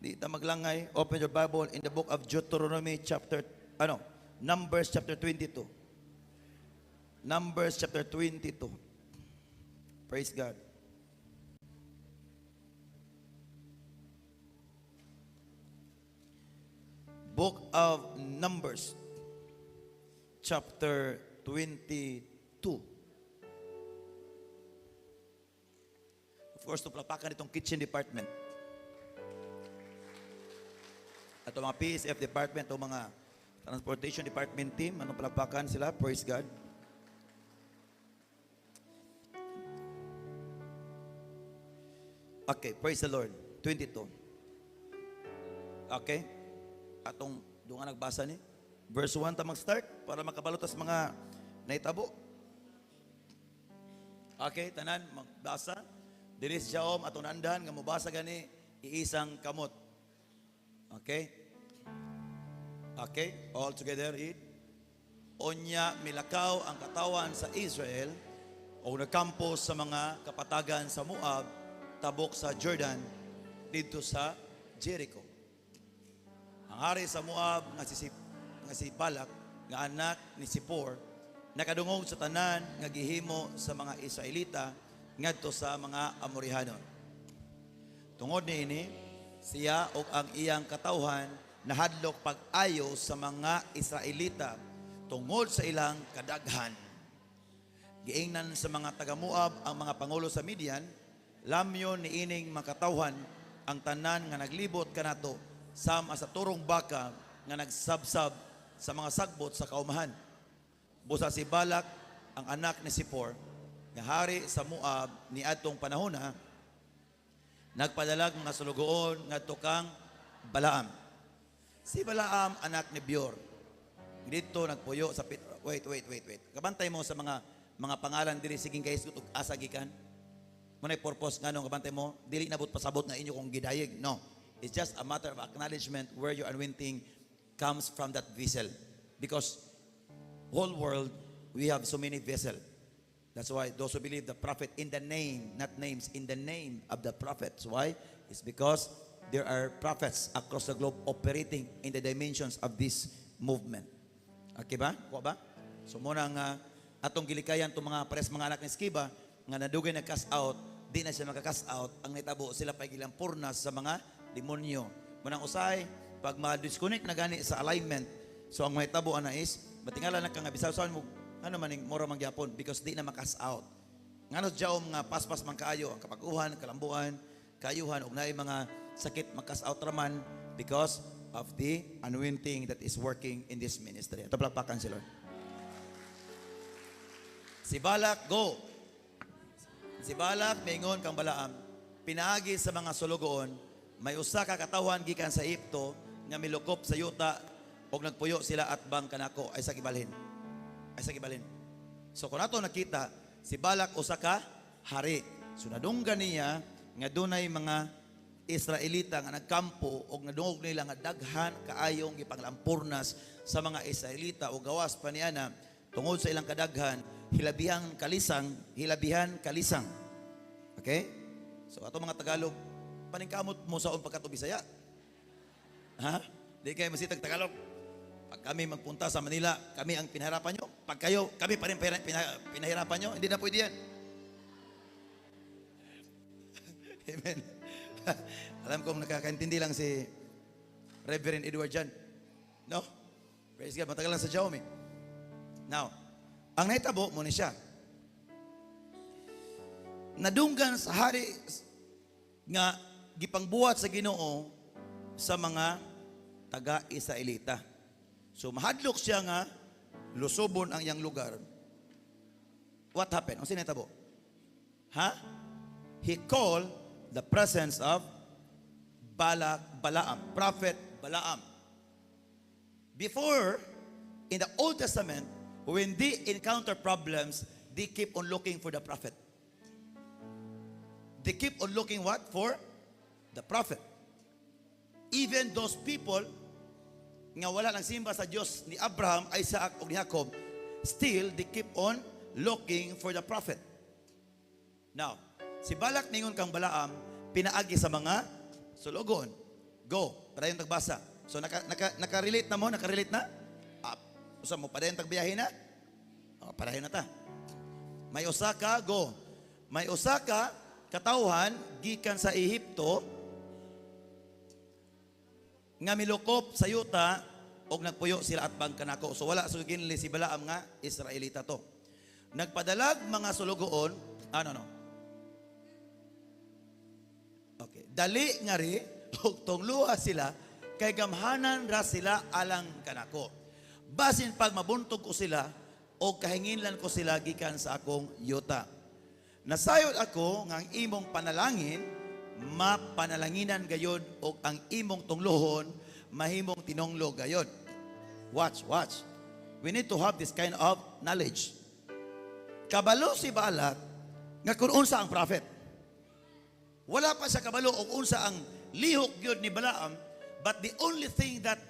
Di ta maglangay. Open your Bible in the book of Deuteronomy chapter, Numbers chapter 22. Numbers chapter 22. Praise God. Book of Numbers chapter 22. Of course, tuplapakan itong kitchen department. At mga PSF department o mga transportation department team, anong palapakan sila? Praise God. Okay, praise the Lord. 22. Okay. Atong doon nga nagbasa ni. Verse 1 ta mag-start para makabalot as mga naitabo. Okay, tanan magbasa. Dili siya atong nandahan nga mobasa gani iisang kamot. Okay? Okay, all together read. Onya milakaw ang katawan sa Israel o nagkampo sa mga kapatagan sa Moab, tabok sa Jordan, dito sa Jericho. Ang hari sa Moab nga si Balak, nga anak ni Sipor, nakadungog sa tanan nga gihimo sa mga Israelita ngadto sa mga Amorihanon. Tungod niini, siya o ang iyang katawhan nahadlok pag-ayo sa mga Israelita tungod sa ilang kadaghan. Giingnan sa mga taga-Moab ang mga pangulo sa Midian, lamyon ni ining makatawhan ang tanan nga naglibot kanato sama sa turong baka nga nagsabsab sa mga sagbot sa kaumahan. Busa si Balak, ang anak ni Sipor, nga hari sa Moab ni adtong panahona, nagpadalag mga sulugoon nga tukang Balaam. Si Balaam, anak ni Beor. Dito nagpuyo sa wait. Kabantay mo sa mga pangalan dili siging guys ug asa gikan. Munay purpose ngano kabantay mo, dili nabot pasabot nga inyo kung gidayeg. No. It's just a matter of acknowledgement where your anointing comes from that vessel. Because whole world, we have so many vessels. That's why those who believe the prophet in the name, not names, in the name of the prophets. Why? It's because there are prophets across the globe operating in the dimensions of this movement. Okay ba? Kuha ba? So muna nga, atong gilikayan itong mga pares mga anak ni Skiba, nga nadugay na cast out, di na siya makakast out, ang naitabo sila pa ilang purnas sa mga demonyo. Munang usay, pag ma-disconnect na gani sa alignment, so ang mahitabo na is, batingala na kang abisaw mo, ano maning mura mangyapon, because di na makas out. Ngano dyaw mga paspas man kaayo, ang kapaguhan, kalambuan, kaayuhan, ug naay mga sakit makas out raman because of the anointing that is working in this ministry. Ito palapakan si Lord. Si Balak, go! Si Balak, maingon kang Balaam, pinaagi sa mga sulugoon, may usa ka katawan gikan sa Egypto nga milukop sa yuta og nagpuyo sila at bang kanako ay sa gibalhin. So kung ato nakita si Balak usa ka hari. So nadunggan niya nga dunay mga Israelita nga nagkampo og nadungog nila nga daghan kaayong gipanglampurnas sa mga Israelita o gawas pa niana tungod sa ilang kadaghan hilabihan kalisang. Okay? So ato mga Tagalog paningkamot mo sa pagkato Bisaya. Ha? Di kayo masitag Tagalog. Pag kami magpunta sa Manila, kami ang pinahirapan nyo. Pag kayo, kami pa rin pinahirapan nyo. Hindi na pwede yan. Amen. Alam kong nakakaintindi lang si Reverend Edward Jan. No? Praise God. Matagal lang sa Xiaomi. Now, ang naitabo mo ni siya. Nadunggan sa hari nga gipangbuhat sa Ginoo sa mga taga-Israelita. So mahadlok siya nga lusobon ang iyang lugar. What happened? Ang sinitabo? Ha? He called the presence of Balaam, prophet Balaam. Before, in the Old Testament, when they encounter problems, they keep on looking for the prophet. They keep on looking what? For the prophet. Even those people nga wala nang simba sa Diyos ni Abraham, Isaac o ni Jacob, still they keep on looking for the prophet. Now, si Balak ningon kang Balaam pinaagi sa mga sulugon. Go. Padayon tagbasa. So naka-relate na mo? Naka-relate na? Usa mo, padayon tagbiyahe na? Padayon na ta. May usa ka, go. May usa ka katawhan gikan sa Ehipto nga milukop sa yuta og nagpuyo sila at bangkanako. So wala sugin si Balaam nga Israelita to. Nagpadalag mga sulugoon, Okay. Dali nga ri og tungluha sila kay gamhanan ra sila alang kanako. Basin pag mabuntog ko sila o kahinginlan ko sila gikan sa akong yuta. Nasayod ako nga ang imong panalangin mapanalanginan gayod o ang imong tunglohon mahimong tinonglo gayod. Watch. We need to have this kind of knowledge. Kabalo si Balak nga kung unsa ang prophet. Wala pa siya kabalo o unsa ang lihok gyud ni Balaam, but the only thing that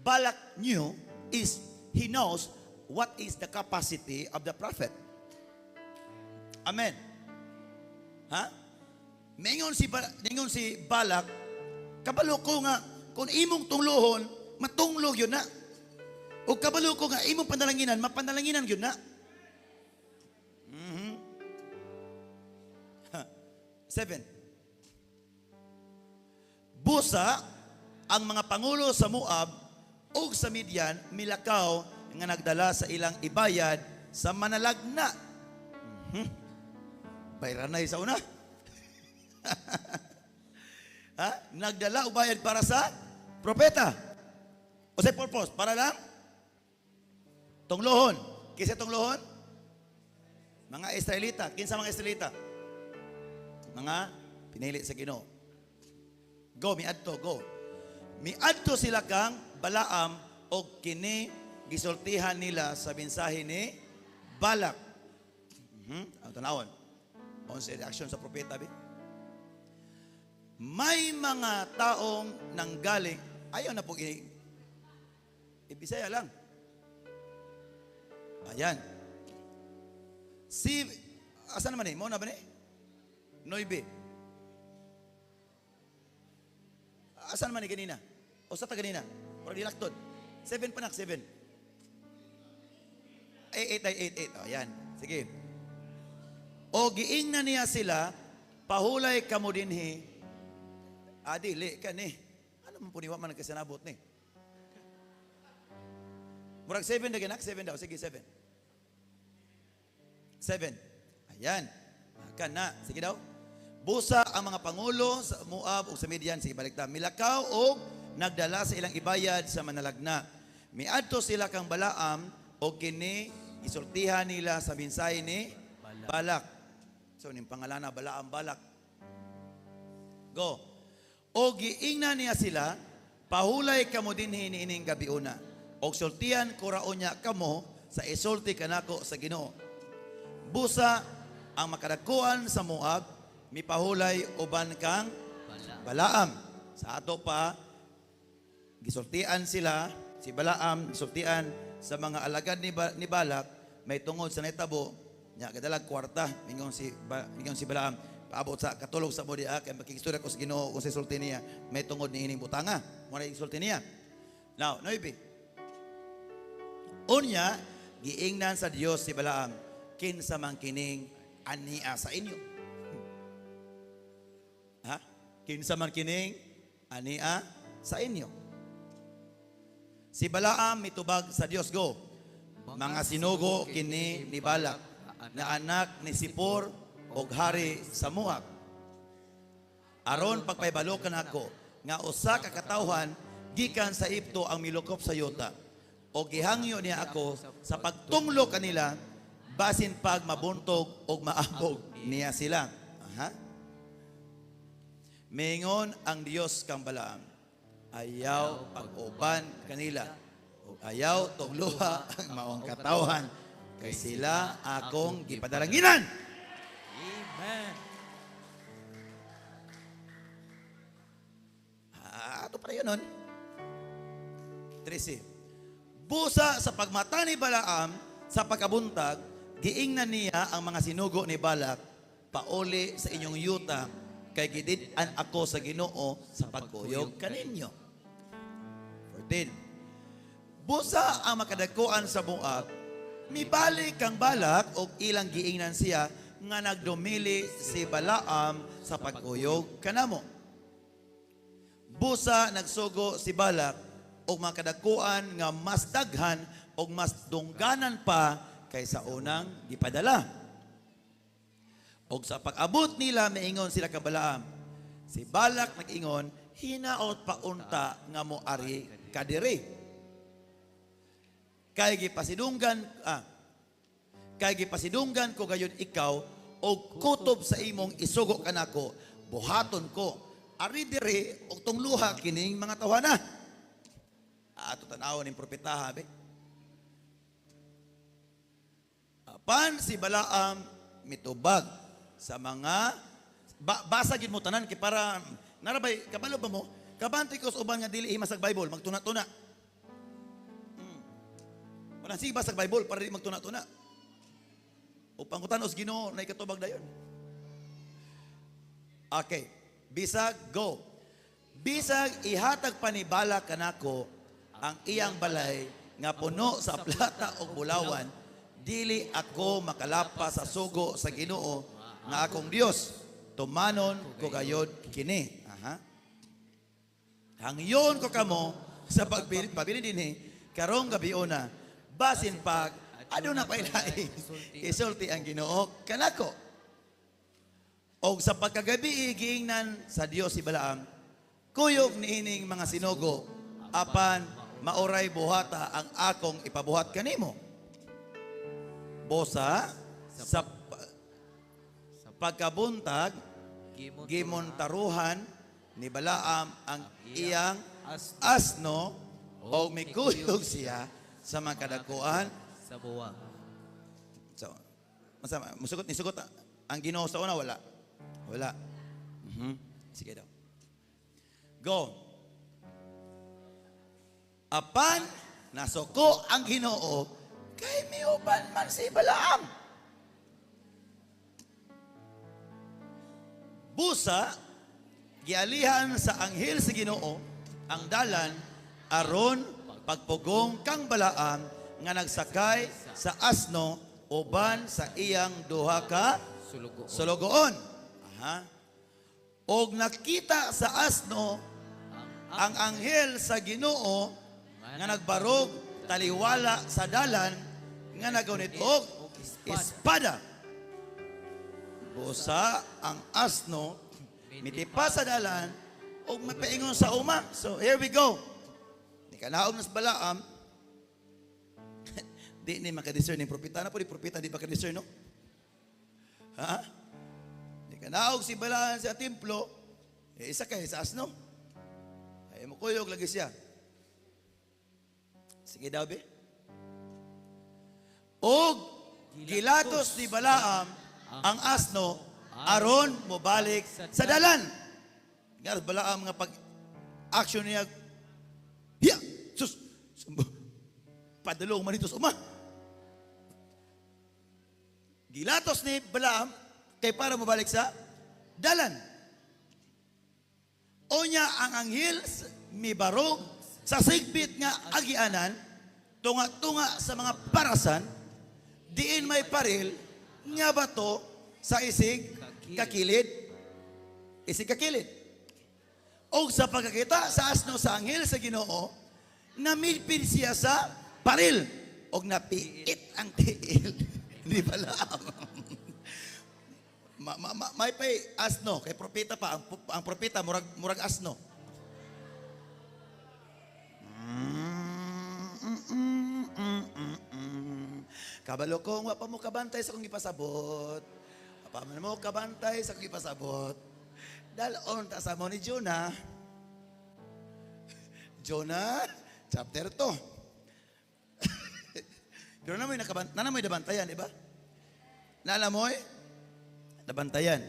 Balak knew is he knows what is the capacity of the prophet. Amen. Ha? Mingon si Balak, kabalo ko nga kung imong tunglohon, matunglog yun na. O kabalo ko nga imong panalanginan, mapanalanginan yun na. 7. Busa ang mga pangulo sa Moab o sa Midian milakaw nga nagdala sa ilang ibayad sa manalagna. Bayranay sa una. Nagdala o bayad para sa propeta. O sa purpose, para lang tunglohon. Kisa tunglohon? Mga Israelita. Kinsa mga Israelita? Mga pinili sa Ginoo. Go, miadto, go. Miadto sila kang Balaam o kini gisultihan nila sa mensahe ni Balak. Ang tanawon. On sa reaction sa propeta, may mga taong nanggaling, ayaw na po ibisaya lang. Ayan. Asan naman mo na ba ni? Noibe. Asan naman ni ganina? O sa ta ganina? O dilaktod? 7 panak, 7. 8. Ayan. Sige. O giing na niya sila, pahulay kamo dinhi. Dili ka ni. Ano man po niwa man nagkasanabot ni? Murag 7 na ganak, 7 daw. Sige, 7. 7. Ayan. Kan na. Sige daw. Busa ang mga pangulo sa Moab o sa Midian, sige balik ta. Milakaw o nagdala sa ilang ibayad sa manalagna. Miadto sila kang Balaam o kini isultihan nila sa mensahe ni Balak. So ning pangalan na Balaam, Balak. Go. O giingna niya sila, pahulay kamo dinhi niining gabiuna. O sultihan kuraon niya kamo sa isulti kanako sa Ginoo. Busa ang makadagkuan sa Moab, mipahulay uban kang Balaam. Sa ato pa, gisultian sila, si Balaam, gisultian sa mga alagad ni Balak, may tungod sa naitabo, niya kadalag kwarta, mingon si Balaam, paabot sa katulog sa Modia, kaya makikistorya ko sa Ginoo kung sa isulti niya, may tungod ni ining butanga, muna isulti niya. Now, noibi, unya, giingnan sa Dios si Balaam, kinsa man kining ania sa inyo. Kinsa man kining ania sa inyo. Si Balaam mitubag sa Dios, go. Mga sinugo kini ni Balak na anak ni Sipor og hari sa Moab. Aron pagpaybalokan ako nga usa ka katawhan gikan sa Ehipto ang milukop sa yuta. O gihangyo niya ako sa pagtunglo kanila basin pag mabuntog og maabog niya sila. Mingon ang Dios kang Balaam, ayaw pag-uban kanila, o ayaw tugluha ang maong katawhan, kay sila akong gipadalanginan. Amen. Ato para yun nun. 13. Busa sa pagmata ni Balaam sa pagkabuntag, giingnan niya ang mga sinugo ni Balak, pauli sa inyong yuta, kay gidid-an ako sa Ginoo sa pagkuyog kaninyo. 14. Busa ang makadakuan sa Moab, mibalik kang Balak o ilang giingnan siya nga nagdumili si Balaam sa pagkuyog kanamo. Busa nagsugo si Balak o makadakuan nga mas daghan o mas dungganan pa kaysa unang gipadala. O sa pag-abot nila, maingon sila ka Balaam. Si Balak nag-ingon, hinaot pa unta nga mo ari kadiri. Kay gipasidunggan ko gayon ikaw og kutob sa imong isugo kanako, buhaton ko. Ari dire og tungluha kining mga tawana. Ato tanaw ning propeta be. Apan si Balaam mitubag sa mga basa gid mo tanan kay para narabay kabalo ba mo? Kabantay ko sa uban nga dili himas sa Bible magtuna-tuna. Wala sige basa Bible para di magtuna-tuna. O pangutanos Ginoo na ikatubag dayon. Okay. Bisag, go. Bisag ihatag pa ni Balak kanako ang iyang balay nga puno sa plata o bulawan, dili ako makalapa sa sugo sa Ginoo nga akong Dios. Tumanon ko gayod kini. Hangyon ko kamo sa pabili dinhi karong gabiona basin pag aduna pa ilaing isulti ang Ginoo kanako. O sa pagkagabi giingnan sa Dios si Balaam, kuyog niining mga sinugo, apan mauray buhata ang akong ipabuhat kanimo. Bosa, sa pagkabuntag, gimontaruhan ni Balaam ang iyang asno o may kuyog siya sa mga kadakuan sa buwa. So, nisugot ang Ginoo sa una, wala. Wala. Sige daw. Go. Apan, nasuko ang Ginoo, kay miuban man si Balaam. Busa, gialihan sa anghel si Ginoo, ang dalan, aron pagpugong kang Balaam, nga nagsakay sa asno, uban sa iyang duha ka sulugoon. Og nakita sa asno ang anghel sa Ginoo nga nagbarog taliwala sa dalan nga nagunit og espada. Busa ang asno mitipa sa dalan og mapaingon sa uma. So here we go. Di ka naog nas Balaam. Di ni makadiscern ni propeta na po di propeta di makadiscern no? Kanaog si Balaam sa templo, isa kay sa asno. Ay mo kuyog lagi siya. Sige daw be. Og gilatos ni Balaam ang asno aron mobalik sa dalan. Nga Balaam nga pag action niya, hiya, sus, padulong manitos uma. Gilatos ni Balaam kay para mabalik sa dalan. Onya ang anghel mibarog sa sigbit nga agianan, tunga-tunga sa mga parasan, diin may paril nga bato sa isig kakilid. Isig kakilid. O sa pagkakita sa asno sa anghel sa Ginoo, namilpin siya sa paril og napiit ang tiil ni Balaam. May pay asno kay propeta pa ang propeta murag asno. Kabalo ko wa pa mo kabantay sa kong ipasabot. Pa man mo kabantay sa kong ipasabot. Dalon ta sa mo ni Jonah. Jonah chapter 2. Pero namoy nabantayan, di ba? Nalamoy nabantayan.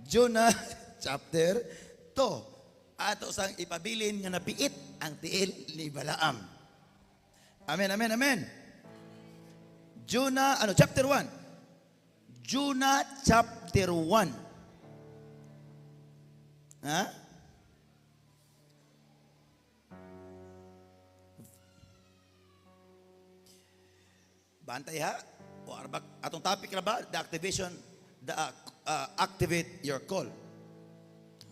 Jonah chapter 2. Ato sang ipabilin nga napiit ang tiil ni Balaam. Amen, amen, amen. Jonah, chapter 1. Jonah chapter 1. Ha? Bantay ha? O atong topic na ba? The activation, activate your call.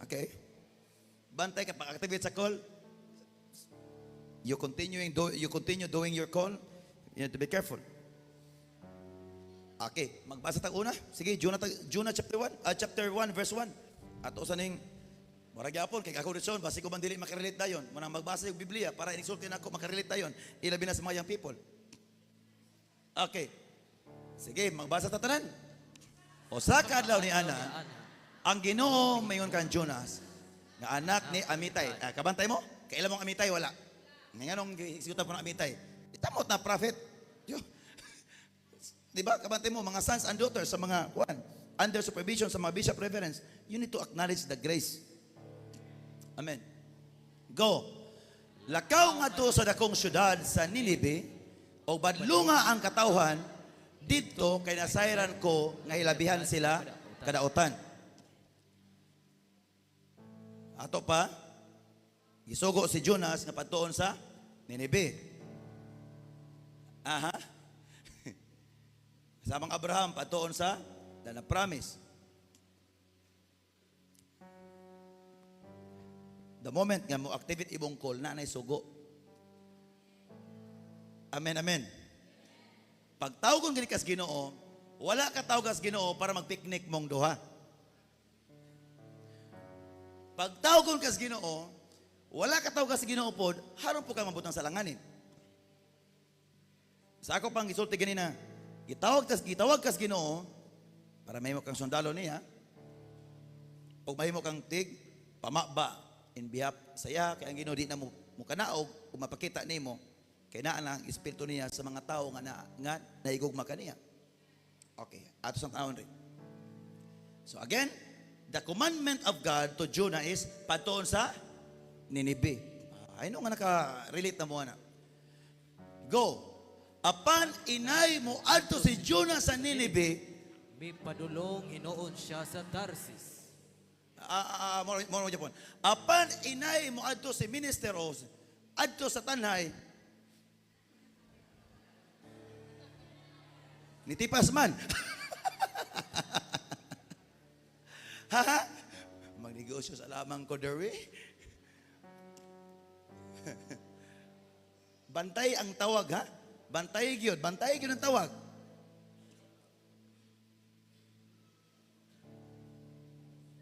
Okay? Bantay ka pag-activate sa call. You continue doing your call. You need to be careful. Okay, magbasa tag una. Sige, Jonah chapter 1 verse 1. At usaning maragyapon kay ako rin basi ko man dili makarelate dayon. Manang magbasa yung Biblia para insultin ako makarelate dayon. Ilabi na sa mga young people. Okay. Sige, magbasa ta tanan. Usa ka adlaw ni ana, ang Ginoo mayon kan Jonas nga anak ni Amitay. Kabantay mo? Kailan mong Amitay wala. Nganong gisigutan po ng Amitay. Itamot na prophet. Yo. Di ba? Kabantay mo, mga sons and daughters sa mga under supervision sa mga bishop reverends, you need to acknowledge the grace. Amen. Go. Lakaw nga to sa dakong syudad sa Ninibe, o badlunga ang katawhan, dito kay nasayran ko nga hilabihan sila kadautan. Ato pa, gisugo si Jonas nga patuon sa Ninibe. Aha. Samang Abraham patuon sa na promise. The moment nga mo activate ibong call na nay sugo. Amen, amen. Pag tawgon gani kas Ginoo, wala ka tawag kas Ginoo para magpiknik mong duha. Pag tawgon kas Ginoo, wala ka tawag kas Ginoo pod, haron po ka mabutang sa langanin. Sa ako pang gisulti ganina, gitawag kas Ginoo para mahimo kang sundalo niya. Pag mahimo kang tig pamaba in behalf sa iya kay ang Ginoo di na mo kanaog ug mapakita nimo kay naa ang espiritu niya sa mga tao nga naigugma kaniya. Okay, ato sang taon rin. So again, the commandment of God to Jonah is patuon sa Ninibe. I know nga naka-relate na mo na. Go. Apan inay mo adto si Jonah sa Ninibe, may padulong inoon siya sa Tarsis. Mo Japon. Apan inay mo adto si ministeros adto sa tanhay. Nitipas man. Ha? Magnegosyo sa lamang ko derwi. Bantay ang tawag ha? Bantay gyud ang tawag.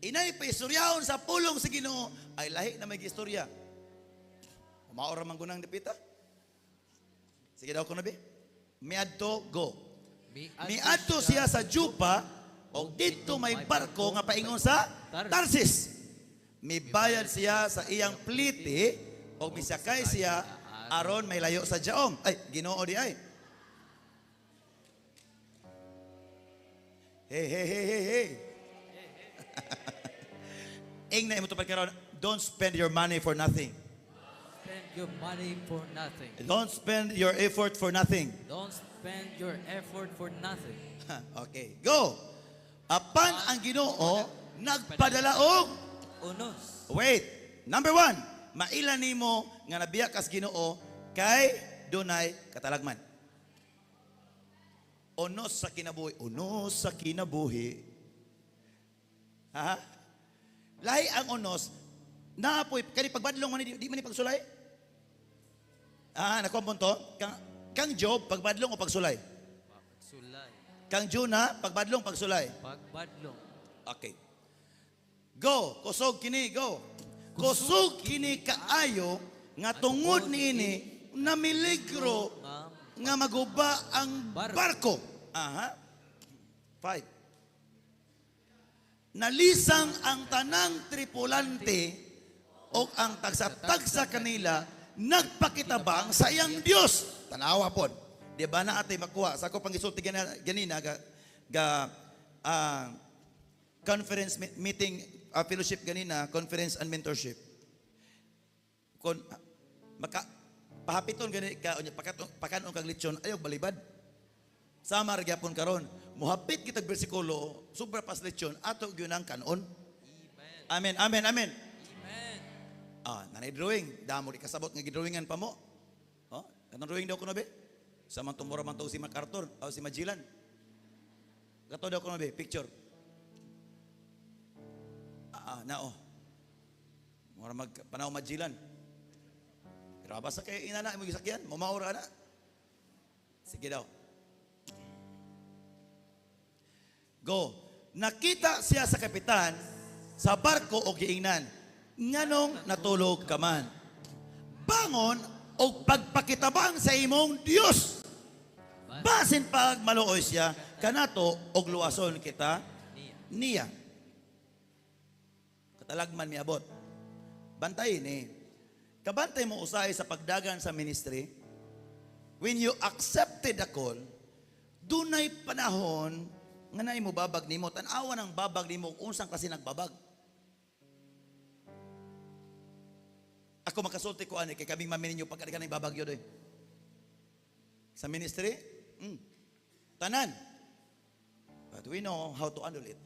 Inay pa istoryahon sa pulong sa Ginoo ay lahi na may istorya. Umaora man gunang dipita. Sige daw ko na be. Miadto go. Miadto siya sa Jupa o dito may barko nga paingon sa Tarsis. Mibayad siya sa iyang pliti o misakay siya aron may layo sa Jaong. Ay, Ginoo di ay. Hey. Ing na imo to pagkaroon, don't spend your money for nothing. Spend your money for nothing. Don't spend your effort for nothing. Don't spend your effort for nothing. Okay, go. Apan ang Ginoo nagpadala og Unos. wait. Number 1, maila nimo nga nabiya kas Ginoo kay dunay katalagman. Unos sa kinabuhi. Unos sa kinabuhi. Ha? Lahi ang unos na apoy kani pagbadlong man di man pagsulay. Nakuha mo to? Kang Job pagbadlong o pagsulay? Pagsulay. Kang Jonah pagbadlong pagsulay. Pagbadlong. Okay. Go, kusog kini, go. Kusog kini kaayo nga tungod niini na miligro nga maguba ang barko. Aha. 5. Nalisang ang tanang tripulante o ang tagsa-tagsa kanila nagpakitabang sa iyang Dios. Tanawa po. Di ba na ate makuha? Sa ako pang isulti ganina conference meeting, fellowship ganina, conference and mentorship. Pahapiton gani ka pakanon kang lechon ayog balibad. Sama ra gyapon karon. Muhapit kitag bersikulo, sobra pas lechon ato gyud ang kanon. Amen, amen, amen. Amen. Nanay drawing. Damo di kasabot nga gidrawingan pa mo. Oh, katong drawing daw ko na be. Sa man tumura man to si MacArthur o si Magellan. Kato daw ko na be, picture. Nao. Mura magpanaw Magellan. Pero basta kay inana mo gisakyan, mamaura na. Sige daw. Go. Nakita siya sa kapitan sa barko o giingnan. Nganong natulog ka man. Bangon o pagpakitabang sa imong Dios. Basin pag maluoy siya, kanato og luwason kita niya. Katalagman miabot. Bantayin Kabantay mo usay sa pagdagan sa ministry. When you accepted the call, dunay panahon nga naay mo babag nimo. Tan-awa ng babag nimo unsang kasi nagbabag. Ako makasulti ko ani kay kaming mamininyo pagkadikan ng babag yun sa ministry. Tanan. But we know how to handle it.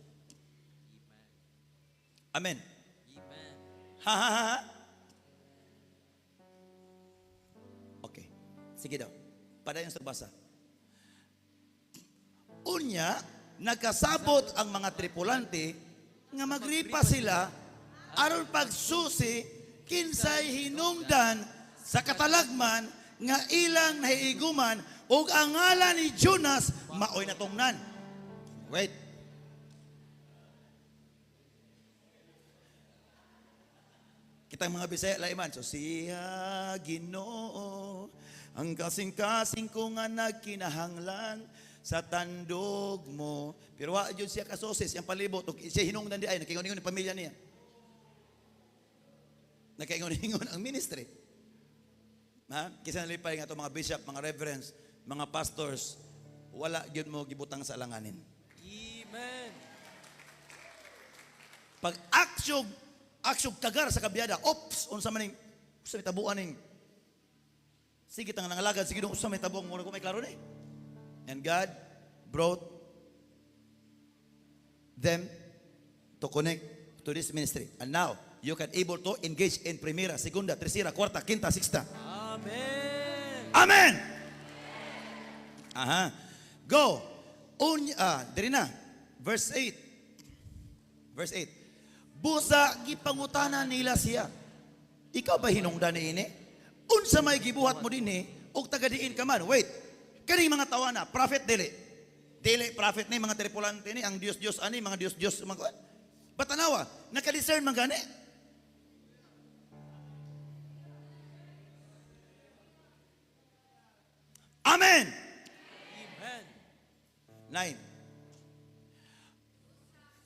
Amen. Amen. Ha ha ha. Ha. Okay. Sige daw. Padayon sa basa. Unya, nagkasabot ang mga tripulante nga magripa sila aron pagsusi kinsay hinungdan sa katalagman nga ilang nahiiguman ug ang ngalan ni Jonas maoy natungnan. Wait. Kitang mga Bisaya laiman. So siya Ginoo ang kasing-kasing ko nga nagkinahanglan sa tandog mo. Pero wa jud siya kasosis ang palibot ug siya hinungdan di ay nakingon-ingon ang pamilya niya. Nakaingon-ingon ang ministry. Kisa nalipay nga ito mga bishop, mga reverends, mga pastors, wala yun mo gibutang sa alanganin. Amen. Pag aksyog tagar sa kabiyada, ops, unsa maning, sa may tabuan ning, sige tang nangalagad, sige unsa may tabuang muna ko may klaro ni. And God brought them to connect to this ministry. And now, you can able to engage in primera, segunda, tercera, cuarta, quinta, sexta. Amen. Amen! Aha. Go. Diri na. Verse 8. Verse 8. Busa gipangutana nila siya. Ikaw ba hinungdan ni ini? Unsa may gibuhat mo dinhi ug tagadiin ka man? Wait. Kani mga tawana, prophet dili. Dili prophet ni mga tripulante ni ang Dios ani mga Dios mga Batanawa, naka-discern man gani. Amen. Amen. 9.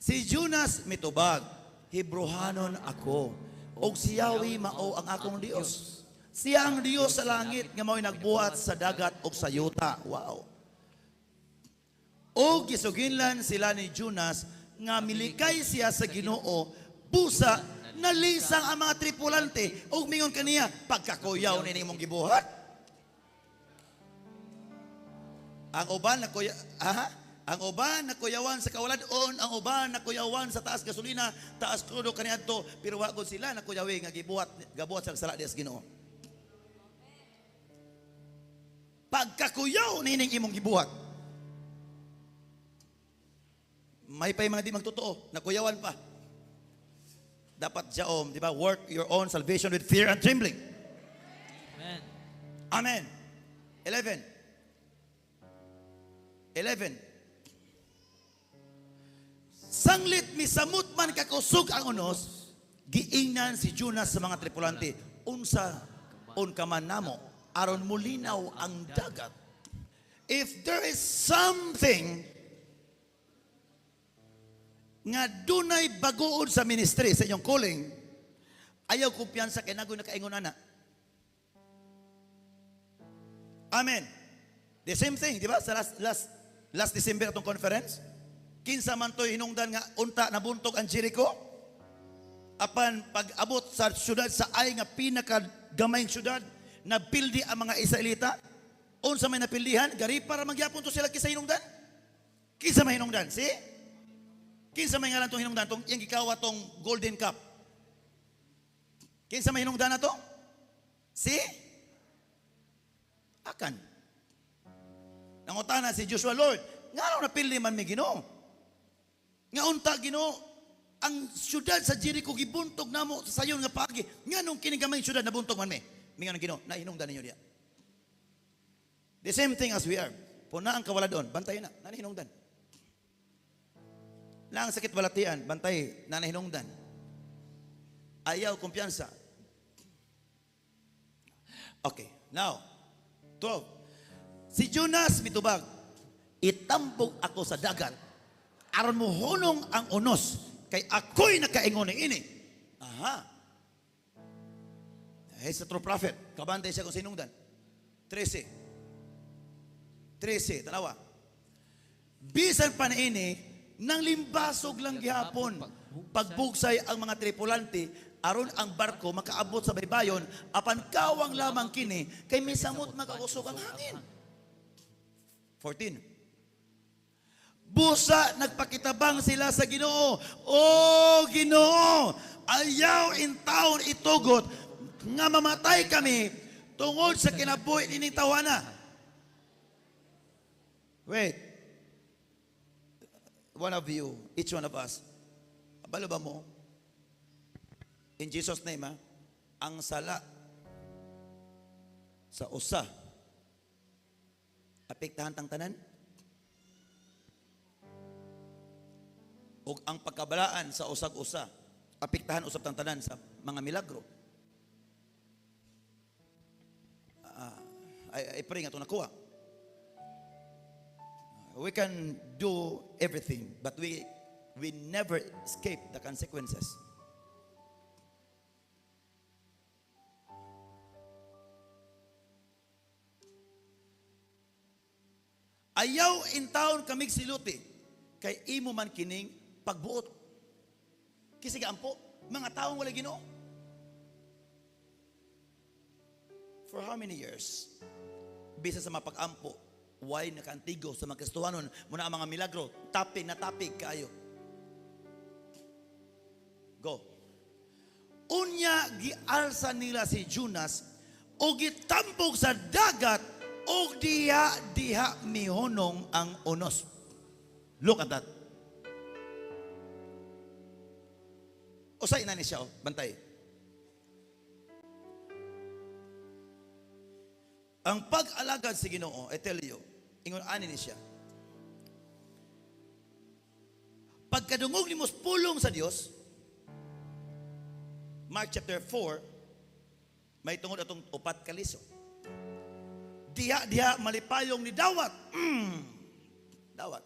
Si Jonas mitubag, Hebrohanon ako, og siyawi mao ang akong Dios. Siya ang Dios sa langit nga mao'y nagbuhat sa dagat og sa yuta. Wow. Og gisuginlan sila ni Jonas nga milikay siya sa Ginoo, busa nalisang ang mga tripulante og mingon kaniya pagkakuyaw ni nimong gibuhat. Ang uban na kuyawan sa kawaladon, ang uban na kuyawan sa taas gasolina, taas krudo kaniadto, pero wa gud sila na kuyawi nga gabuhat sa sala dias Ginoo. Pagkakuyaw nining imong gibuhat. May pa mga di magtotoo, nakuyawan pa. Dapat jaom, di ba? Work your own salvation with fear and trembling. Amen. Amen. 11. Sanglit misamot man kakusog ang unos, giingnan si Jonas sa mga tripulante, unsa ka man namo, aron mulinaw ang dagat. If there is something nga dunay bagoon sa ministry, sa inyong calling, ayaw kumpiyansa kay nagoy nakaingon ana. Amen. The same thing, di ba? Sa last December atong conference, kinsa man to'y hinungdan nga unta nabuntog ang Jericho, apan pag-abot sa syudad sa ay nga pinakagamay syudad, napildi ang mga Israelita. Unsa may napildihan, gari para magyapon to sila kisa hinungdan. Kinsa may hinungdan? Si Kinsa may ngalan tong hinungdan tong yang gikawa tong golden cup? Kinsa may hinungdan na to? Si Akan. Nangutana si Joshua, Lord, nga napili man mi Ginoo. Nga unta Ginoo, ang syudad sa Jericho gibuntog namo sa sayon nga paagi. Nga nung kinigamay syudad nabuntog man mi. Mingan ang Ginoo, nahinungdan ninyo diya. The same thing as we are. Puna ang kawala doon, bantay na, nanahinungdan. Lang sakit balatian, bantay, nanahinungdan. Ayaw kumpiyansa. Okay, now, 12. Si Jonas mitubag, itambog ako sa dagat, aron mo hunong ang unos, kay ako'y nakaingon ini. Aha. He's a true prophet. Kabantay siya kung sinungdan. 13, tanawa. Bisan pa na ini, nang limbasog lang gihapon. Pagbugsay ang mga tripulante, aron ang barko makaabot sa baybayon, apan kawang lamang kini, kay may samot makausog ang hangin. 14. Busa nagpakitabang sila sa Ginoo. O Ginoo, ayaw in taon itugot nga mamatay kami tungod sa kinabuhi ining tawana. Wait. One of you, each one of us, abalo ba mo? In Jesus' name, ang sala sa usa, apektahan tang tanan? O ang pagkabalaan sa usag-usa, apektahan usab tang tanan sa mga milagro? I pray nga ito nakuha. We can do everything, but we never escape the consequences. Ayaw in taon kamig siluti, kay imo man kining pagbuot. Kisig ampo, mga taong wala Ginoo. For how many years? Bisa sa mapag-ampo, why nakaantigo sa mga Kristohanon muna ang mga milagro, tapig na tapig kayo. Go. Unya gialsa nila si Jonas o gitambog sa dagat o diha mihunong ang unos. Look at that. Usay na ni siya, bantay. Ang pag-alagad si Ginoo, I tell you, ingon ani ni siya. Pagkadungog ni mos pulong sa Dios, Mark chapter 4, may tungod atong upat kaliso. Diha malipayong ni dawat. Dawat.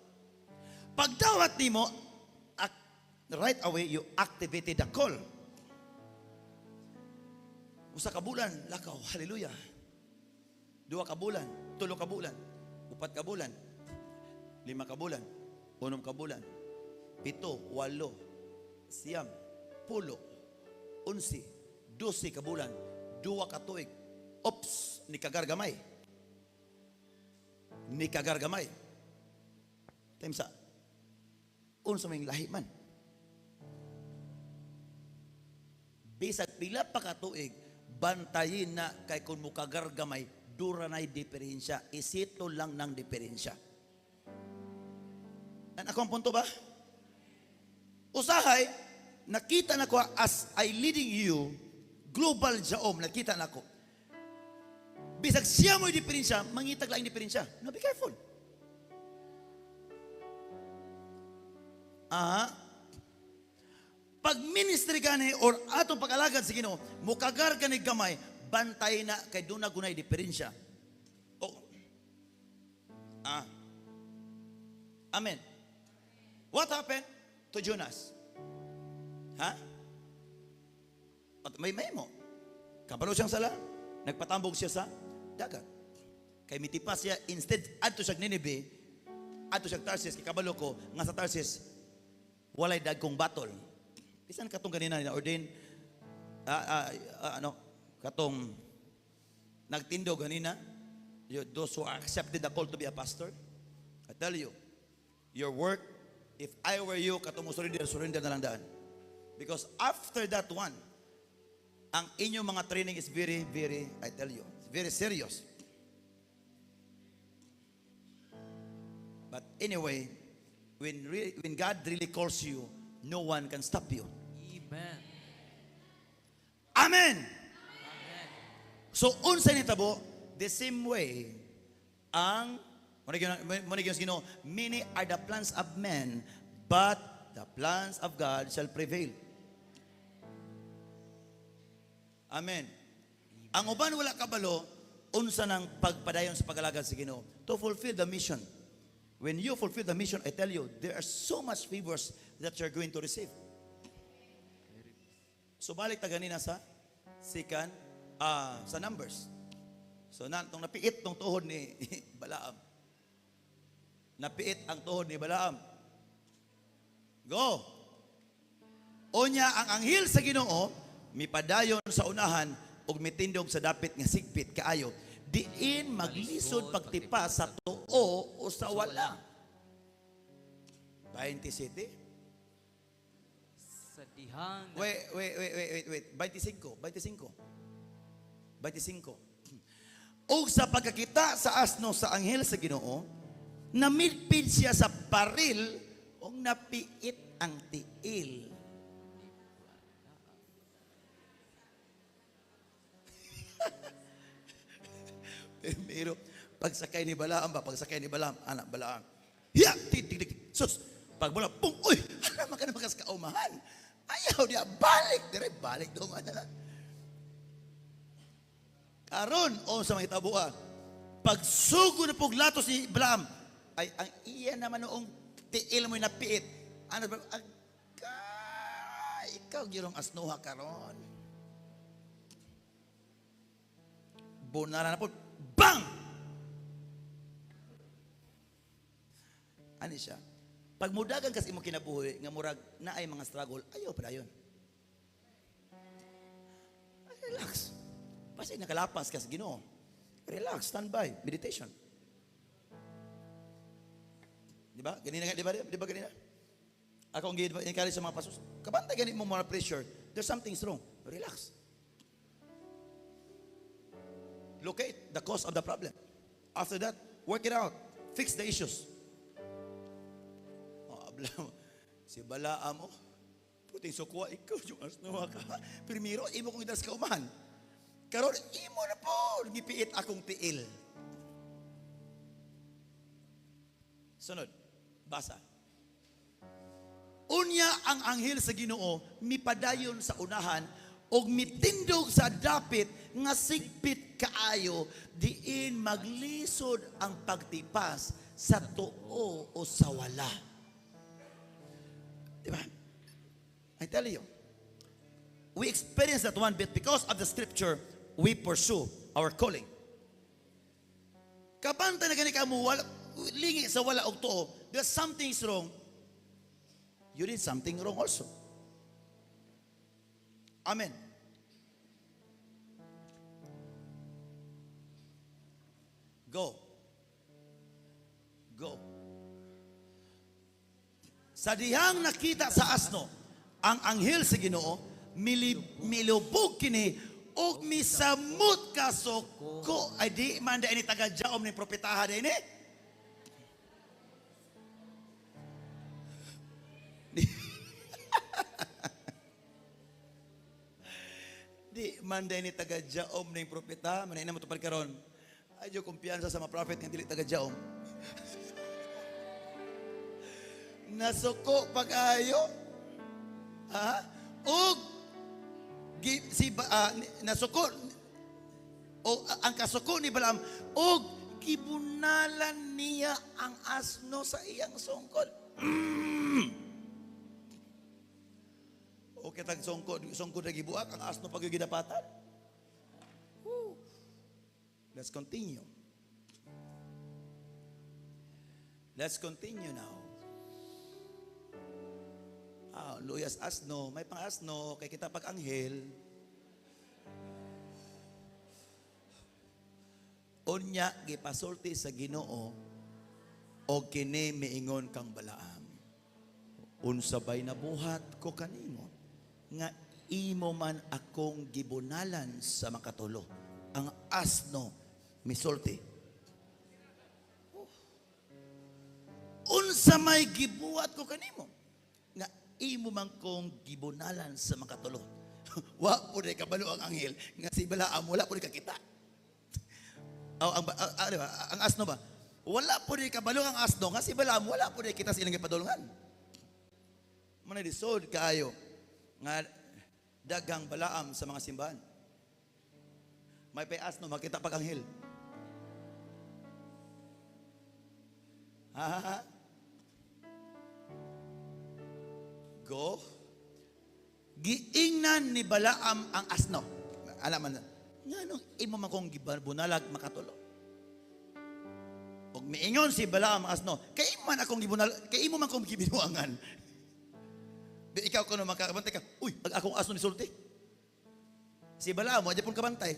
Pag dawat nimo, right away you activated the call. Usa ka bulan, lakaw, hallelujah. 2 ka bulan, 3 ka bulan, 4 ka bulan, 5 ka bulan, 6 ka bulan, 7, 8, 9, 10, 11, 12 ka bulan, 2 ka tuig. Ops, ni kagargamay. Ni kagargamay. Temsa, unsa may lahi man. Bisag pila pa ka tuig, bantayin na kay kung mukagargamay, dura na'y diferensya. Isito lang ng diferensya. Ako ang punto ba? Usahay, nakita na ko as I leading you, global jaom, nakita na ko. Bisag siya mo'y diferensya, mangitag lang yung diferensya. No, be careful. Pag ministry gani or atong pag-alagad sa Ginoo, mukagar gani gamay, bantay na kay doon na gunay diferensya. Oh. Amen. What happened to Jonas? May mo. Kabalo siyang sala, nagpatambog siya sa dagat. Kay mitipas siya, instead, adto siya Nineveh, adto siya Tarsis, kay kabalo ko, nga sa Tarsis, walay dagkong battle. Bisan katong ganina na ordain, katong nagtindo ganina, those who accepted the call to be a pastor, I tell you, your work If I were you, katong surrender na lang daan. Because after that one, ang inyong mga training is very, very, I tell you, very serious. But anyway, when God really calls you, no one can stop you. Amen. Amen! Amen. So, unsa ni tabo, the same way, ang, many are the plans of men, but the plans of God shall prevail. Amen. Ang uban wala kabalo, unsa ng pagpadayon sa pag-alagad sa Ginoo to fulfill the mission. When you fulfill the mission, I tell you, there are so much favors that you're going to receive. So balik ta ganina sa sa Numbers. So tong napiit tong tuhod ni Balaam. Napiit ang tuhod ni Balaam. Go. Onya ang anghel sa Ginoo mipadayon sa unahan ug mitindog sa dapit nga sigpit kaayo diin maglisod pagtipa sa tuo o sa wala. 27. Sa dihang Wait. 25. Ug sa pagkakita sa asno sa anghel sa Ginoo, namidpid siya sa paril ug napiit ang tiil. Pero pagsakay ni Balaam, anak Balaam. Hiya, titig. Sus, pagbula, pum, uy, ano man ka na makas kaumahan? Ayaw niya, balik doon. Karon, sa mga itabuan, pagsugo na puglatos ni Balaam, ay ang iya naman noong tiil mo yung napiit. Ano ba? Ikaw girong asnuha karon. Bunara na po, bang! Ano siya? Pag mudagan kasi mo kinabuhi, nga murag na ay mga struggle, ayaw pa dayon. Relax. Kasi nakalapas ka sa Ginoo. Relax, stand by, meditation. Di ba? Di ba ganina? Ako ang encourage sa mga pasos. Kabantay ganit mo mga pressure. There's something wrong. Relax. Locate the cause of the problem. After that, work it out. Fix the issues. Si Balaam, puting sukwa, ikaw yung asnawa ka. Primero, imo kong idas kaumahan. Karon, imo na po, gipiit akong tiil. Sunod, basa. Unya ang anghel sa Ginoo, mipadayon sa unahan, og mitindog sa dapit nga sigpit kaayo diin maglisod ang pagtipas sa tuo o sa wala. Diba? I tell you, we experience that one bit because of the scripture, we pursue our calling. Kabanta na gani ka mo, lingi sa wala og tuo, there's something wrong. You did something wrong also. Amen. Go. Sa dihang nakita sa asno, ang anghel sa Ginoo milubog kini og misamot ka ko ay di man da ini taga-jaom ni propetaha din eh. Di man da ini taga-jaom ni propetaha, manay na mo tupad karon. Ayo kumpiyansa sa mga prophet nga dili taga-jaom. Nasuko pag-ayo. Og nasuko o ang kasuko ni Balaam og gibunalan niya ang asno sa iyang sungkod. O kitag sungkod na gibuak ang asno pag gidapatan. Let's continue. Let's continue now. Luyas asno, may pang asno, kay kita pag anghel. Unya, gipasulti sa Ginoo, o kini miingon kang Balaam. Unsabay nabuhat ko kanimo nga imo man akong gibunalan sa makatulo. Ang asno misulti. Unsa may gibuhat ko kanimo nga imo man kong gibunalan sa makatulo. Wa po rin kabalo ang anghel nga si Balaam wala po rin kakita. Ang asno ba? Wala po rin kabalo ang asno nga si Balaam wala po rin kita sa ilang ipadulungan. Manadisod kaayo nga dagang Balaam sa mga simbahan. May asno makita pag anghel. Ha? Go. Giingnan ni Balaam ang asno. Alam man, nga nung imo man kong gibunalag makatulo. Og miingon si Balaam ang asno, kay imo man akong gibunalag, kay imo man kong gibinuangan. Di ikaw kuno makakabantay ka, uy, ang akong asno ni sulti. Si Balaam, wala pun kabantay.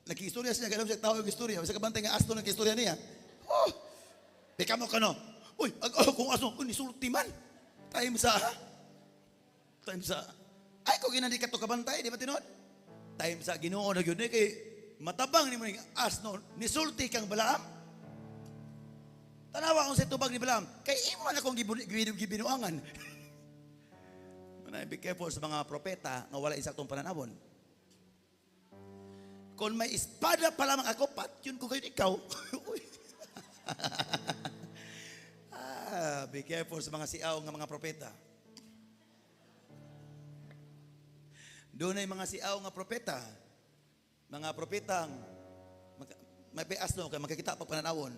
Nag-istorya siya, ganun siya tao yung istorya. Sa kabantay nga asno nag-istorya niya. Oh, di ka mo kano, uy, ang akong asno, ni sulti man. Time sa, ay kung ginandi ka to kabantay, di ba tinod? Time sa Ginoo na yun, kay matabang ni mo ng asno, nisulti kang Balaam. Tanawa kung sa tubag ni Balaam, kay imo na akong gibinuangan. Be careful sa mga propeta nga wala isaktong pananawon. Kung may espada pa lamang ako, yun ko kayo ikaw. Be careful sa mga siaw nga mga propeta. Doon ay mga siaw nga propeta. Mga propetang may asno kay makikita pa pananawon.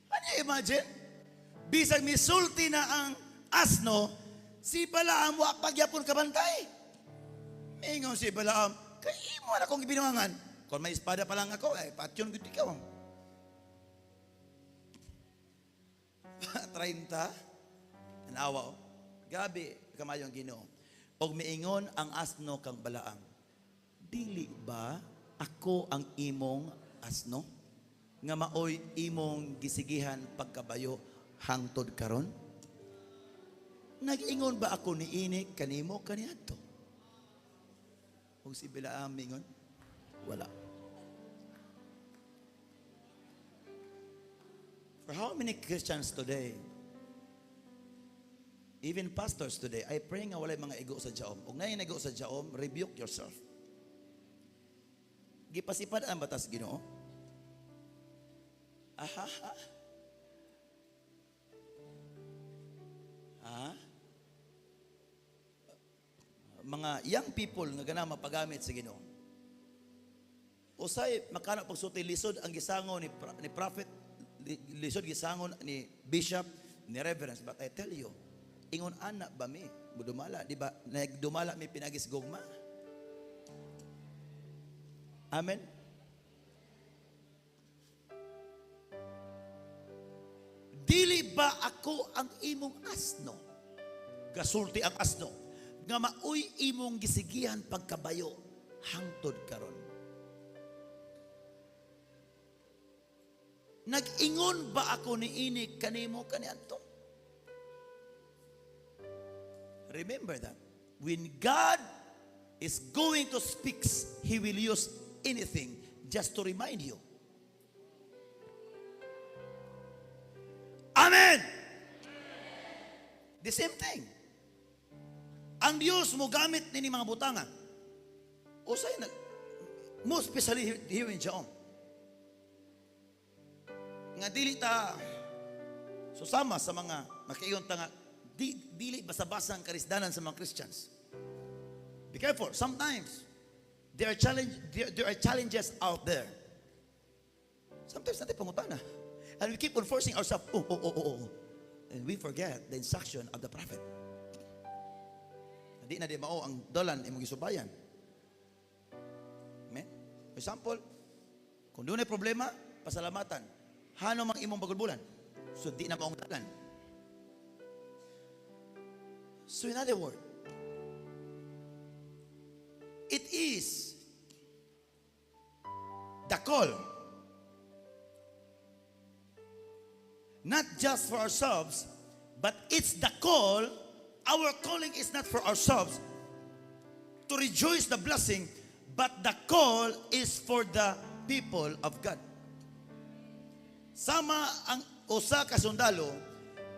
Ano imagine? Bisag misulti na ang asno, si Balaam wa pagyapon kabantay. Mingon si Balaam, kay imo na akong ibinuangan. Kung may espada pa lang ako, ay patyon gud ikaw. 30 an awa. Gabi kamayong Ginoo. Og miingon ang asno kang Balaam, dili ba ako ang imong asno nga maoy imong gisigihan pagkabayo hangtod karon? Nag-ingon ba ako niini kanimo kaniadto? Og si Balaam mingon, wala. For how many Christians today, even pastors today, I pray nga walay mga igo sa jaom. Og naay igo sa jaom, rebuke yourself. Gipasipad ang batas Ginoo. Mga young people nga gana mapagamit sa Ginoo. Usay makana pagsulti lisod ang gisangon ni prophet, lisod gisangon ni bishop, ni reverend, but I tell you, ingon ana ba mi budumala, di ba? Nagdumala mi pinagis gugma. Amen. Dili ba ako ang imong asno? Gasulti ang asno nga maoy imong gisigihan pagkabayo hangtod karon. Nag-ingon ba ako niini kanimo kaniadto? Remember that when God is going to speak, He will use anything just to remind you. Amen. The same thing. Ang Diyos mo gamit nini mga butanga. Usay na, most especially here in Jaon. Nga dili ta susama sa mga makiyon ta nga dili basa-basa ang karisdanan sa mga Christians. Be careful. Sometimes there are challenges out there. Sometimes natin pangutana. And we keep on forcing ourselves, and we forget the instruction of the prophet. Hindi na di mao ang dolan imong gisubayan. Amen? For example, kung doon ay problema, pasalamatan. Hano mang imong bagulbulan? So di na maong dalan. So in other words, it is the call not just for ourselves, but it's the call. Our calling is not for ourselves to rejoice the blessing, but the call is for the people of God. Sama ang usa ka sundalo,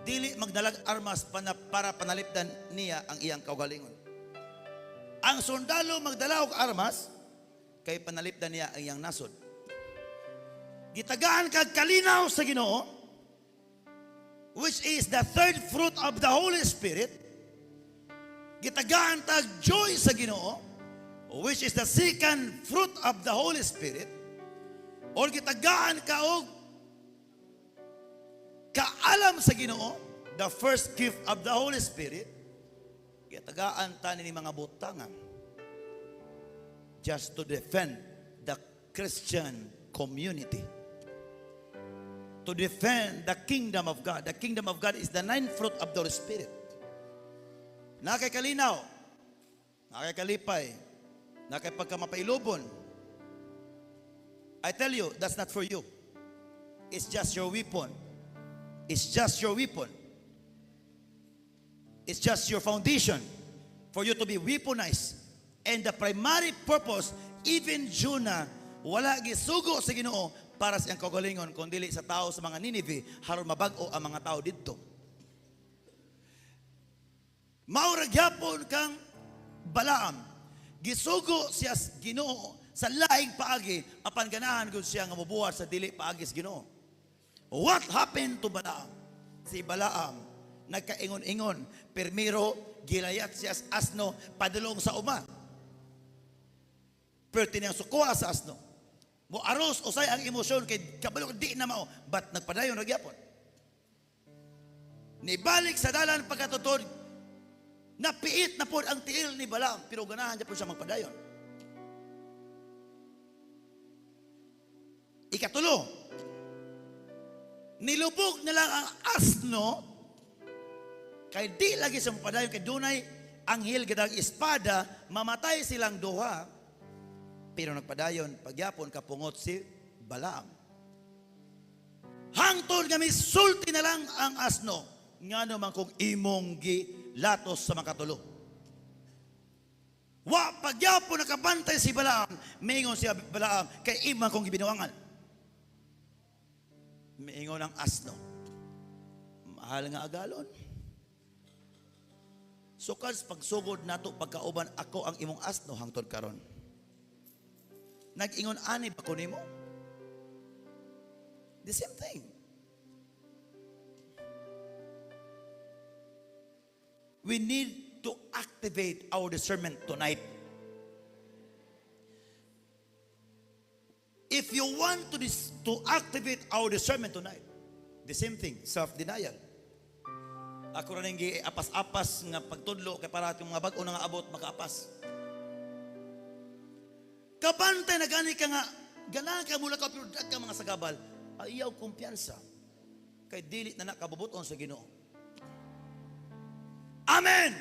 dili magdalag armas para panalipdan niya ang iyang kaugalingon. Ang sundalo magdala og armas kay panalipdan niya ang iyang nasod. Gitagaan kag kalinaw sa Ginoo, which is the third fruit of the Holy Spirit. Gitagaan tag joy sa Ginoo, which is the second fruit of the Holy Spirit. Or gitagaan ka og kaalam sa Ginoo, the first gift of the Holy Spirit. Gitagaan ta ni mga butangan just to defend the Christian community, to defend the kingdom of God. The kingdom of God is the ninth fruit of the Holy Spirit. Nakaikalinaw, nakaikalipay, nakipagkamapailubon. I tell you, that's not for you. It's just your weapon. It's just your weapon. It's just your foundation for you to be weaponized. And the primary purpose, even Jonah, wala gisugo sa Ginoo para sa iyang kaugalingon, kundi sa tao sa mga Ninive, haron mabag-o ang mga tao didto. Maurag yapon kang Balaam, gisugo siya Ginoo sa laing paagi, apan ganahan gud siya nga mobuhat sa dili paagi sa Ginoo. What happened to Balaam? Si Balaam nagkaingon-ingon, permiro gilayat siya sa asno padulong sa uma. Perti niyang sukuha sa asno. Mo aros usay ang emosyon kay kabalo di na mao, but nagpadayon ra gyapon. Nibalik sa dalan pagkatutod, napiit na po ang tiil ni Balaam, pero ganahan niya po siya magpadayon. Ikatulo, nilubog na lang ang asno, kay di lagi sa magpadayon, kay dunay anghel gadang espada, mamatay silang duha, pero nagpadayon, pagyapon kapungot si Balaam. Hangtod nga sulti na lang ang asno, nga naman kung imong latos sa makatulo. Wa pagyapo nakabantay si Balaam, mingon siya Balaam, kay imang kong gibinuangan. Mingon ang asno, mahal nga agalon. Sukas pagsugod nato pagkauban ako ang imong asno hangtod karon. Nag-ingon ani ba ko nimo? The same thing. We need to activate our discernment tonight. If you want to activate our discernment tonight, the same thing, self-denial. Ako rin yung apas-apas nga pagtudlo kay para yung mga bag-o nga abot makaapas. Kabantay na gani ka nga, ganahan ka mula ka pero dag ka mga sagabal, ayaw kumpiyansa kay dili na nakabubuton sa Ginoo. Amen!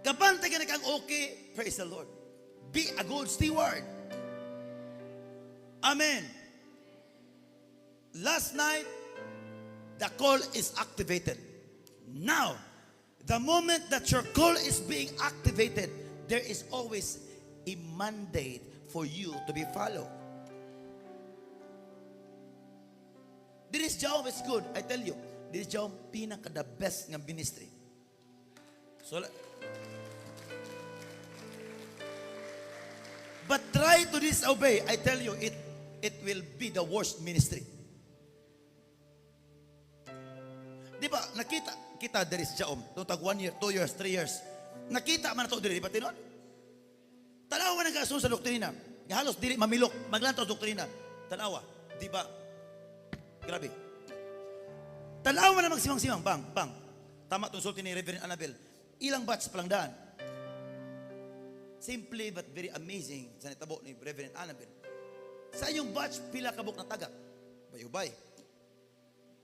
Kabantay ka na kang okay, praise the Lord. Be a good steward. Amen. Last night, the call is activated. Now, the moment that your call is being activated, there is always a mandate for you to be followed. This job is good, I tell you. This job pinaka the best nga ministry. So, but try to disobey, I tell you, it will be the worst ministry. Di ba, nakita kita there is Jaom, tag 1 year, 2 years, 3 years. Nakita man na ito diri, di ba tinon? Tanawa na kasunod sa doktrina. Halos dili mamilok, maglantaw sa doktrina. Tanawa, di ba? Grabe. Tanawa na magsimang-simang, bang. Tama itong sulti ni Reverend Annabel. Ilang batch pa lang daan. Simply but very amazing sa nitabo ni Reverend Annabel. Sa iyong batch, pila kabuk na taga. Bayubay.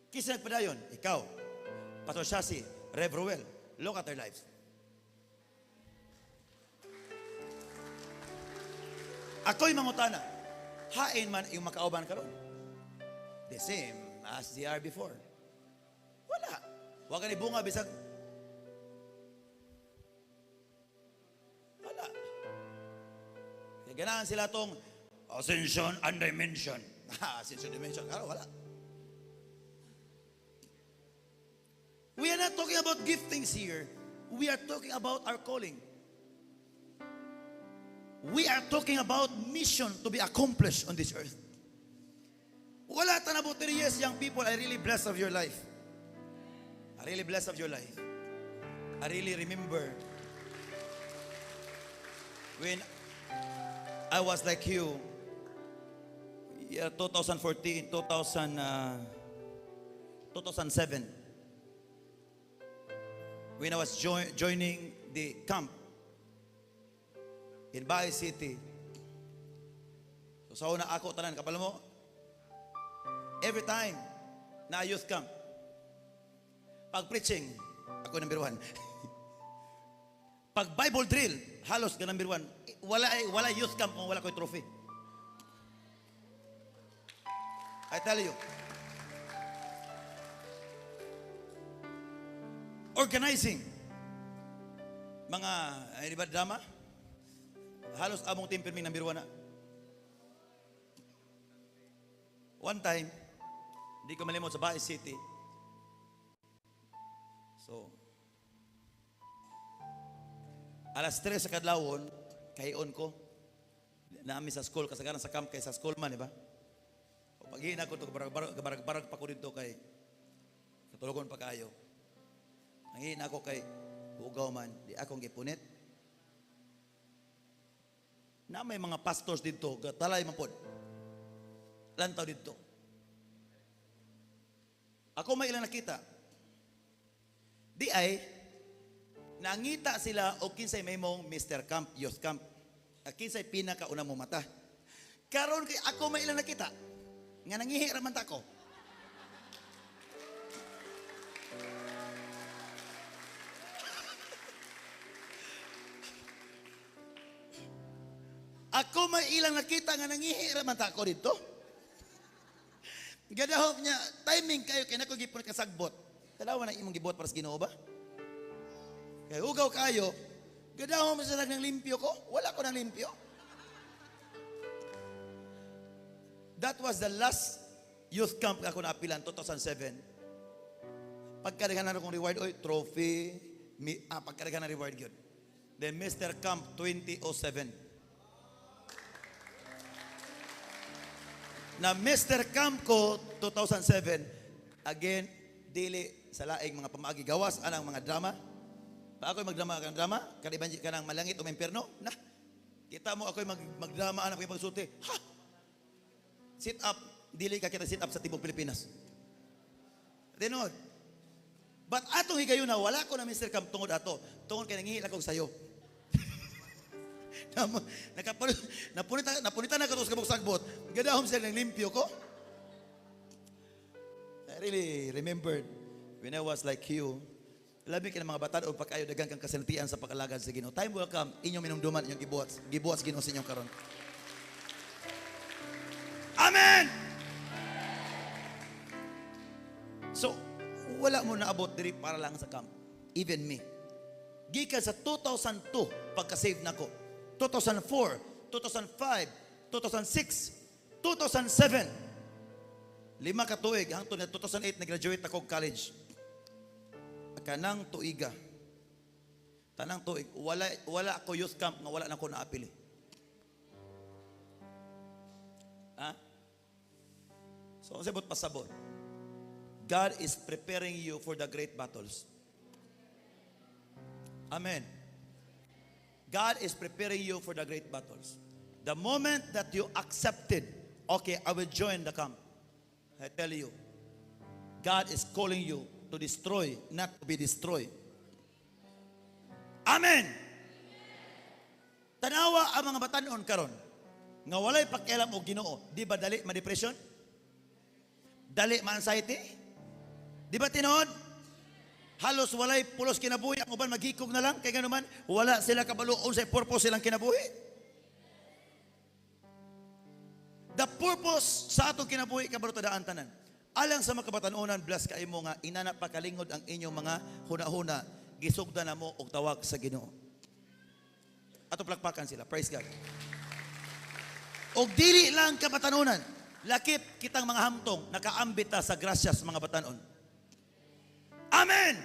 Kisa nagpadayon, ikaw, Pastor Shasi, Rev Ruel, look at their lives. Ako'y mangutana, hain man yung makauban karon. the same as they are before. Wala. Huwag ka ni bunga bisag. Wala. Kaya ganahan sila tong ascension and dimension. Ascension dimension. Karo, wala. We are not talking about giftings here. We are talking about our calling. We are talking about mission to be accomplished on this earth. Wala tanabot 3 years, young people. I really blessed of your life. I really blessed of your life. I really remember when I was like you, year 2014, 2007, when I was joining the camp in Bahay City. So sa una ako tanan, kapal mo, every time na youth camp, pag preaching, ako number 1. Pag Bible drill, halos ka number 1. Wala youth camp kung wala ko'y trophy. I tell you. Organizing. Mga, di ba drama? Halos among team pirming number 1 na. One time, hindi ko malimot sa Bahay City. So, alas 3 sa kadlawon, kahiyon ko. Naami sa school, kasagaran sa camp kay sa school man, di ba? O paghihina ko ito, barag-barag pa ko dito kay katulugon pa kayo. Ang hihina ko kay ugaw man, di akong gipunit. Na may mga pastors dito, talay man po. Lantaw dito. Ako may ilang nakita. Di ay, nangita sila o kinsay may mong Mr. Camp, Youth Camp. Kinsay pinakauna mo mata. Karon kay ako may ilang nakita. Nga nangihi raman ta ko. Ako may ilang nakita nga nangihi raman ta ko dito. Gadahop niya, timing kayo, kaya ko gipon kasagbot. Talawa na imong gibot para sa Ginoo ba? Kaya ugaw kayo, gadahop mo sila ng limpyo ko? Wala ko ng limpyo. That was the last youth camp ako naapilan, 2007. Pagkaragahan na akong reward, trophy, pagkaragahan na reward yun. Then Mr. Camp 2007. Na Mr. Camp ko 2007, again, dili sa laing mga pamaagi gawas anang mga drama. Pa ako'y magdrama kang drama, kanibanji ka ng malangit o impyerno. Na, kita mo ako'y magdrama anak ko'y pagsulti. Ha! Sit up, dili ka kita sit up sa tibok Pilipinas. Tinod. But atong higayon na wala ko na Mr. Camp tungod ato. Tungod kay nangihil akong sayo. Napunita na katos kabog sagbot. Gadahom sila ng limpyo ko. I really remembered when I was like you. Labi ka ng mga bata o pagkayo dagang kang kasinatian sa pagkalagad sa Ginoo. Time will come, inyong minumduman, inyong gibuhat sa Ginoo sa inyong karon. Amen! So, wala mo naabot diri para lang sa camp. Even me. Gikan sa 2002, pagka-save na ko. 2004, 2005, 2006, 2007. 5 ka tuig, hangtod na 2008 nag-graduate ako college. Kanang tuiga. Tanang tuig, wala ako youth camp nga wala na ko naapili. Ha? So, sabot pasabot. God is preparing you for the great battles. Amen. God is preparing you for the great battles. The moment that you accepted, okay, I will join the camp. I tell you, God is calling you to destroy, not to be destroyed. Amen. Tanawa ang mga batanon karon nga walay pakialam og Ginoo, di ba dali ma-depression? Dali ma-anxiety? Di ba tinuod? Halos walay pulos kinabuhi, ang uban maghikog na lang, kay ganuman, wala sila kabaluon sa purpose silang kinabuhi. The purpose sa atong kinabuhi kabarutadaan tanan. Alang sa mga kabatanunan, bless kayo mo nga, inana pa kalingod ang inyong mga huna-huna, gisugda na mo og tawag sa Ginoo. Ato plakpakan sila. Praise God. Og dili lang kabatanunan, lakip kitang mga hamtong, nakaambit ta sa grasya sa mga batanon. Amen!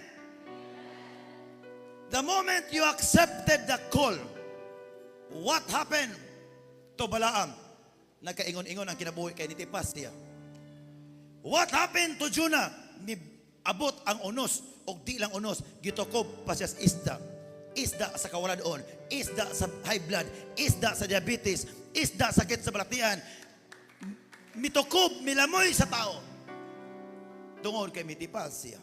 The moment you accepted the call, what happened to Balaam? Nagkaingon-ingon ang kinabuhi kay nitipas siya. What happened to Jonah? Ni abot ang unos o di lang unos, gitukob pa siya sa isda. Isda sa kawalan doon, isda sa high blood, isda sa diabetes, isda sakit sa balatian. Mitukob, milamoy sa tao. Tungod kay mitipas siya.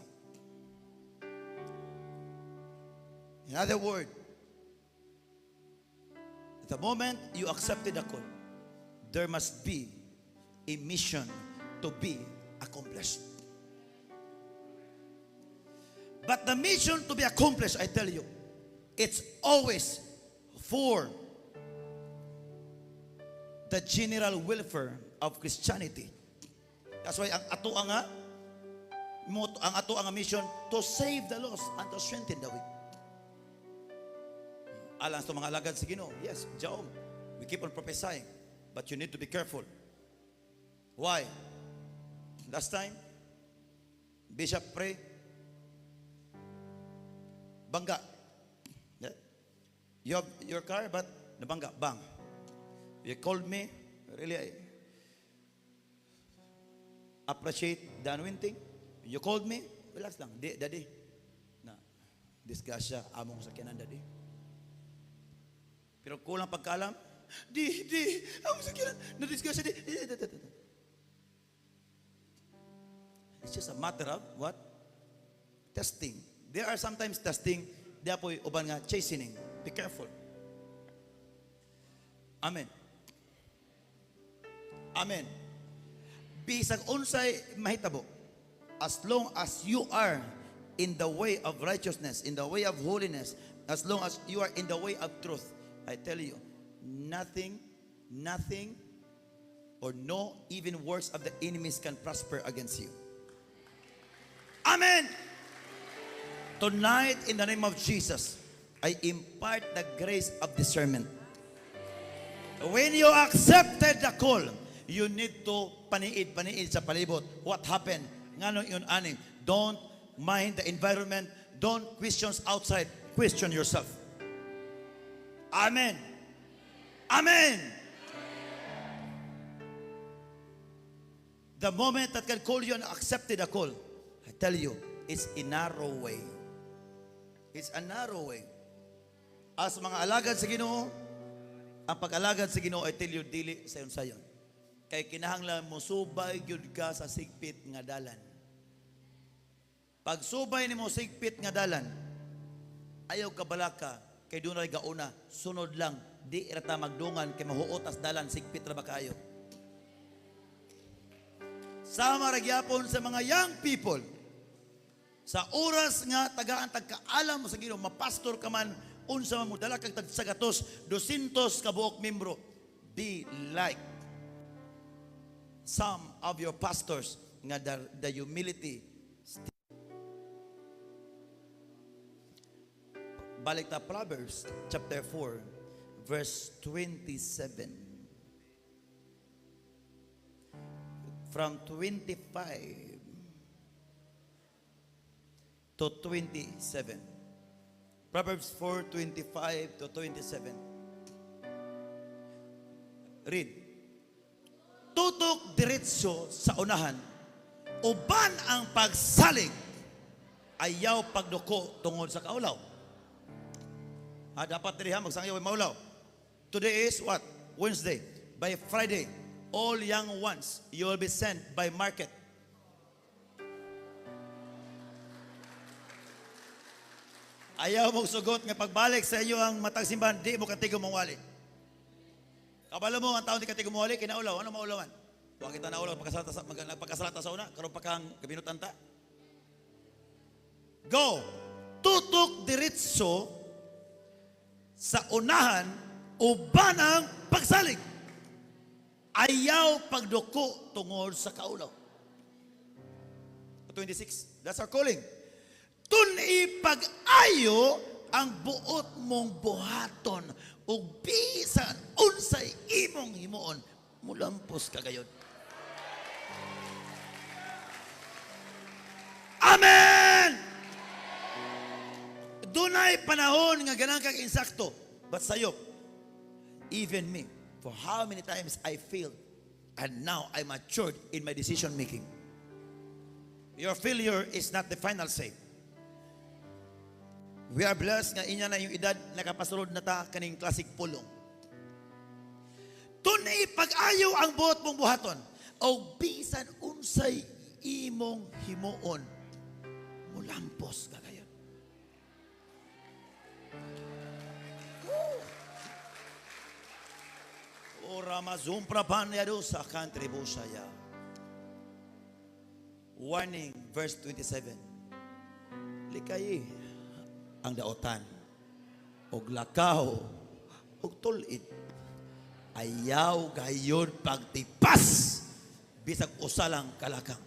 In other words, the moment you accepted the call, there must be a mission to be accomplished. But the mission to be accomplished, I tell you, it's always for the general welfare of Christianity. That's why ang ato ang mission to save the lost and to strengthen the weak. Alang sa mga alagad sa Ginoo, yes, Jaom, we keep on prophesying, but you need to be careful. Why? Last time, Bishop pray, bangga. Yeah. You have your car, but nabangga, bang. You called me, really, I appreciate the anointing. You called me, relax lang, daddy. Na, disgrasya, among sakyanan, daddy. Pero kulang pagkaalam, among sakyanan, na-disgrasya, di. It's just a matter of what? Testing. There are sometimes testing, di apoy uban nga chastening. Be careful. Amen. Amen. Bisag unsay mahitabo, as long as you are in the way of righteousness, in the way of holiness, as long as you are in the way of truth, I tell you, nothing, or no even works of the enemies can prosper against you. Amen. Tonight, in the name of Jesus, I impart the grace of discernment. When you accepted the call, you need to paniid sa palibot. What happened? Ngano yun aning? Don't mind the environment. Don't question outside. Question yourself. Amen. Amen. The moment that can call you and accepted the call, I tell you, it's a narrow way. It's a narrow way. As mga alagad sa Ginoo, ang pag-alagad sa Ginoo, I tell you, dili sayon-sayon. Kay kinahanglan mo subay gyud ka sa sigpit nga dalan. Pag subay nimo sigpit nga dalan, ayaw ka balaka kay dunay gauna, sunod lang, di irata magdungan kay mahuotas dalan sigpit ra ba kayo. Sama ra gyapon sa mga young people. Sa oras nga tagaan tagkaalam mo sa Ginoo, mapastor ka man, unsa man mo dala kag tag 100, 200 ka buok membro, be like some of your pastors nga the humility. Balik ta Proverbs chapter 4 verse 27. From 25 to 27. Proverbs 4:25 to 27. Read. Tutok diretso sa unahan, uban ang pagsalig, ayaw pagduko tungod sa kaulaw. Dapat diriha magsangyaw maulaw. Today is what? Wednesday. By Friday, all young ones, you will be sent by market. Ayaw mong sugot nga pagbalik sa iyo ang matag simbahan, di mo katigo mong wali. Kabalo mo ang taon di katigo mong wali, kinaulaw. Ano maulawan? Huwag kita naulaw, pagkasalata sa una, karoon pa kang kabinutanta. Go! Tutok diretso sa unahan, uban ang pagsalig. ayaw pagduko tungod sa kaulaw. 26, that's our calling. Tun-i pag-ayo ang buot mong buhaton ug bisan unsay imong himuon mulampos kagayon. Amen! Dunay panahon nga ganang kag insakto, but sayop, even me, for how many times I failed, and now I matured in my decision making. Your failure is not the final say. We are blessed nga inya na yung edad nakapasulod na ta kaning klasik pulong. Tunay pag-ayo ang buot mong buhaton o bisan unsay imong himuon mulampos kagayon. Ora mazumpra panyado sa country busaya. Warning, verse 27. Likay ang daotan, og lakaw, og tulit, ayaw gayon pagtipas, bisag usalang kalakang.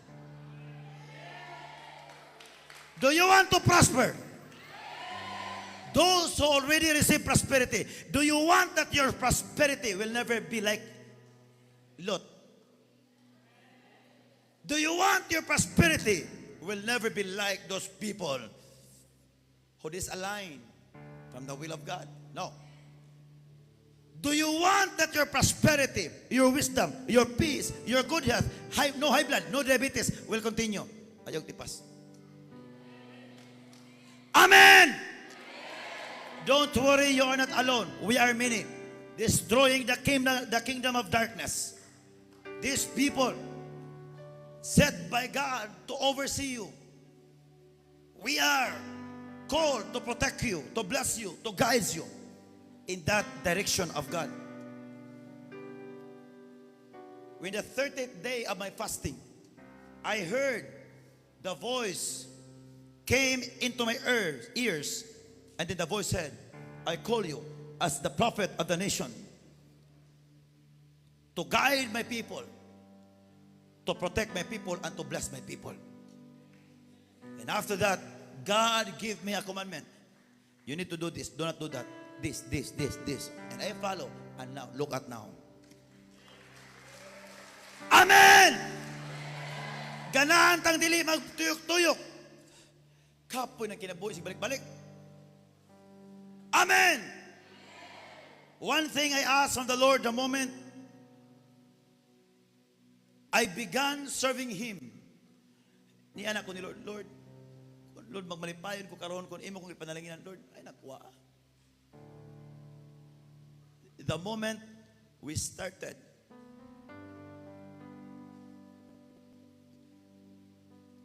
Do you want to prosper? Those who already receive prosperity, do you want that your prosperity will never be like Lot? Do you want your prosperity will never be like those people who disalign from the will of God? No. Do you want that your prosperity, your wisdom, your peace, your good health, no high blood, no diabetes will continue? Ayaw tipas. Amen! Don't worry, you are not alone. We are many. Destroying the kingdom of darkness. These people set by God to oversee you. We are called to protect you, to bless you, to guide you in that direction of God. When the 30th day of my fasting, I heard the voice came into my ears, and then the voice said, I call you as the prophet of the nation to guide my people, to protect my people, and to bless my people. And after that, God gave me a commandment. You need to do this, do not do that. This. And I follow. And now, look at now. Amen! Ganahan tang dili magtuyok-tuyok. Kapoy na kinabuhi, si balik-balik. Amen! One thing I asked from the Lord the moment I began serving Him. Ni anak ko ni Lord, Lord, magmalipayon ko karon kung imo kong ipanalanginan, Lord, ay nakuha. The moment we started,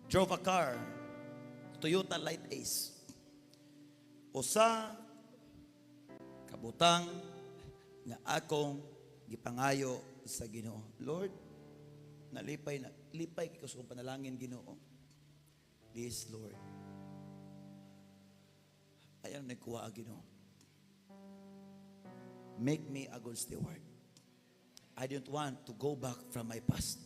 drove a car, Toyota Light Ace. Usa, kabutang, nga akong gipangayo sa Ginoo. Lord, lipay kay ko panalangin, Ginoo. Please, Lord. Ayan nagkuha, Ginoo. Make me a good steward. I don't want to go back from my past.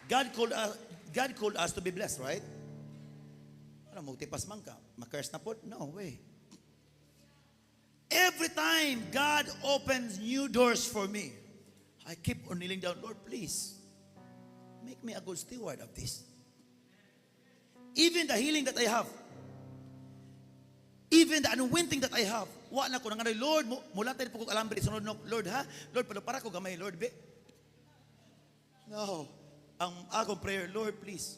God called us to be blessed, right? Ano, magtipas man ka? Makers na po? No way. Every time God opens new doors for me, I keep on kneeling down, Lord, please, make me a good steward of this. Even the healing that I have, even the anointing that I have, wa na ko nang Lord, mula tayo po kong alambre, sunod no, Lord ha? Lord, para ko gamay, Lord, be? No. Ang akong prayer, Lord, please,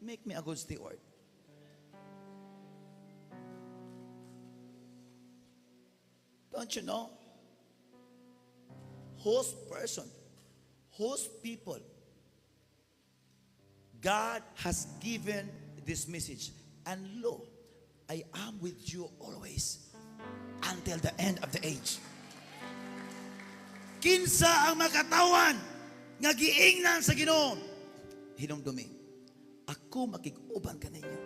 make me a good steward. Don't you know? Whose person, whose people, God has given this message. And lo, I am with you always until the end of the age. Kinsa ang makatawan nga giingnan sa Ginoo, hinumdumi, ako makig-uban ka ninyo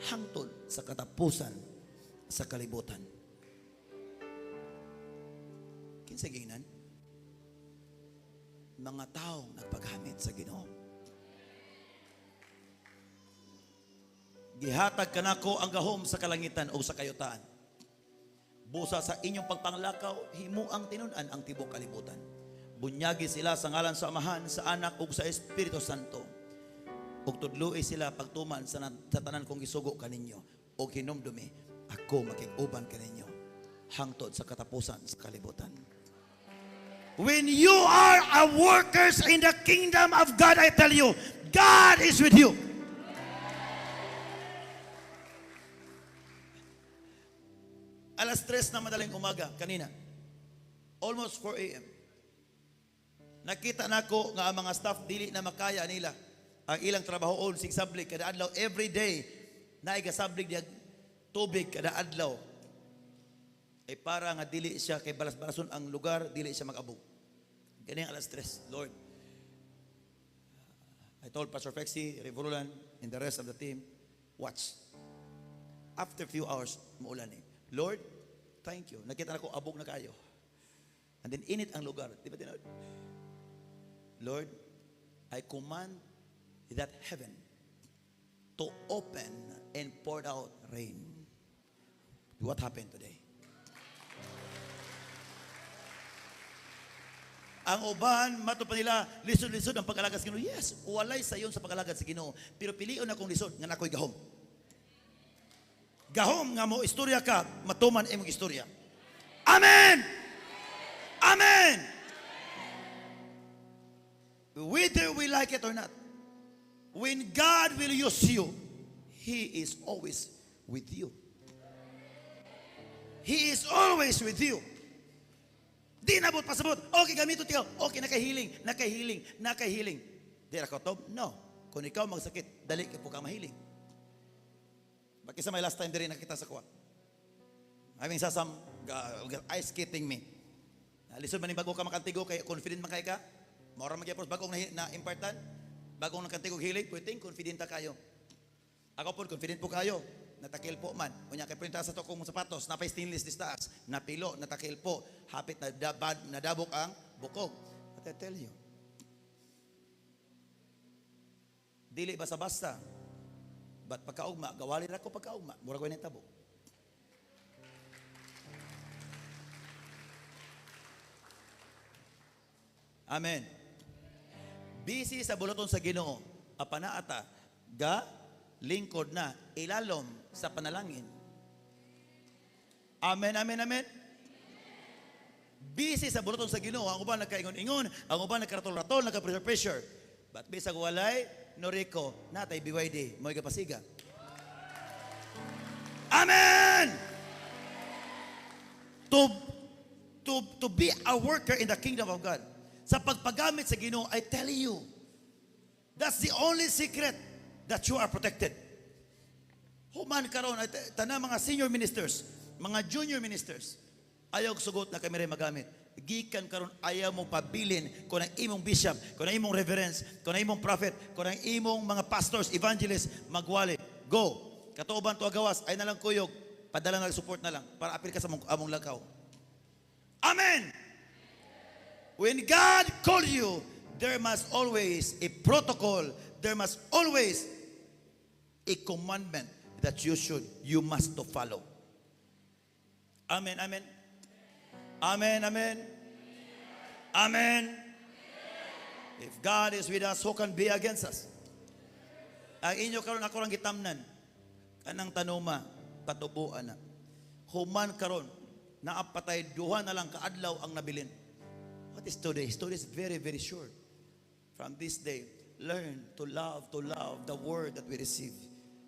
hangtod sa katapusan sa kalibutan. Kinsa giingnan? Mga taong nagpagamit sa Ginoo. Gihatag kanako ang gahom sa kalangitan o sa kayutaan. Busa sa inyong pagpanglakaw, himo ang tinud-an ang tibok kalibutan. Bunyagi sila sa ngalan sa Amahan, sa Anak ug sa Espiritu Santo. Ug tudloi sila pagtuman sa tanan kong gisugo kaninyo. Ug hinumdumi, ako makig-uban kaninyo hangtod sa katapusan sa kalibutan. When you are a workers in the kingdom of God, I tell you, God is with you. Alas 3 na madaling umaga, kanina. Almost 4 a.m. Nakita nako nga ang mga staff dili na makaya nila ang ilang trabahoon sigsablig kada adlaw every day na igasablig diag tubig kada adlaw. Ay para nga dili siya kay balas-balason ang lugar, dili siya mag-abog. Kani alas 3, Lord. I told Pastor Fexie, Revolulan, and the rest of the team, watch. After few hours, muulan eh. Lord, thank you. Nakita na ko, abog na kayo. And then init ang lugar. Di ba tinawag? Lord, I command that heaven to open and pour out rain. What happened today? Ang uban, mato pa nila, lisod-lisod ang pag-alagad sa Ginoo. Yes, walay sa iyon sa pag-alagad sa Ginoo. Pero pilion akong lisod, nga nako'y gahom. Gahom nga mo, istorya ka, matuman imong istorya. Amen! Amen! Whether we like it or not, when God will use you, He is always with you. He is always with you. Di nabot pasabot. Okay, gamito tiyo. Okay, nakahiling. Di ra ko to? No. Kung ikaw magsakit, dali ka po ka mahiling. Bakit sa may last time din nakita sa kuwa? Having some ice skating me. Lisod man bago ka makantigo, kay confident man kay ka. Maura magyapos bagong na-impartan. Bagong nakantigo hilig, pwedeng confident ta kayo. Ako po, confident po kayo. Natakil po man. Unya kay printa sa to kong sapatos, napay stainless dis taas, napilo, natakil po, hapit na nadabok ang bukog. But I tell you, dili basta-basta. But pagkaugma, gawali ra ko pagkaugma, mura ko nitabo. Amen. Busy sa bulaton sa Ginoo, apanaata ga lingkod na ilalom sa panalangin. Amen, amen, amen. Busy sa bulaton sa Ginoo, ang uban nagkaingon-ingon, ang uban nagkaratol-ratol, nagka-pressure. But bisag walay noriko, natay BYD, mo'y kapasiga. Amen! To be a worker in the kingdom of God, sa pagpagamit sa Ginoo, I tell you, that's the only secret that you are protected. Human karon, tanang mga senior ministers, mga junior ministers, ayaw sugot na kami rin magamit. Gikan karon ayaw mong pabilin kung ang imong bishop, kung ang imong reverends, kung ang imong prophet, kung ang imong mga pastors, evangelists, magwali. Go. Katuoban to agawas, ay nalang kuyog, padala na support na lang para apil ka sa among lakaw. Amen! When God calls you, there must always a protocol, there must always a commandment that you must to follow. Amen, amen. Amen, amen. Amen. If God is with us, who can be against us? Ang inyo karon ako lang gitamnan. Kanang tanuma, patubuan na. Human karon, naapatay duha na lang kaadlaw ang nabilin. What is today? Today is very, very short. From this day, learn to love the word that we receive.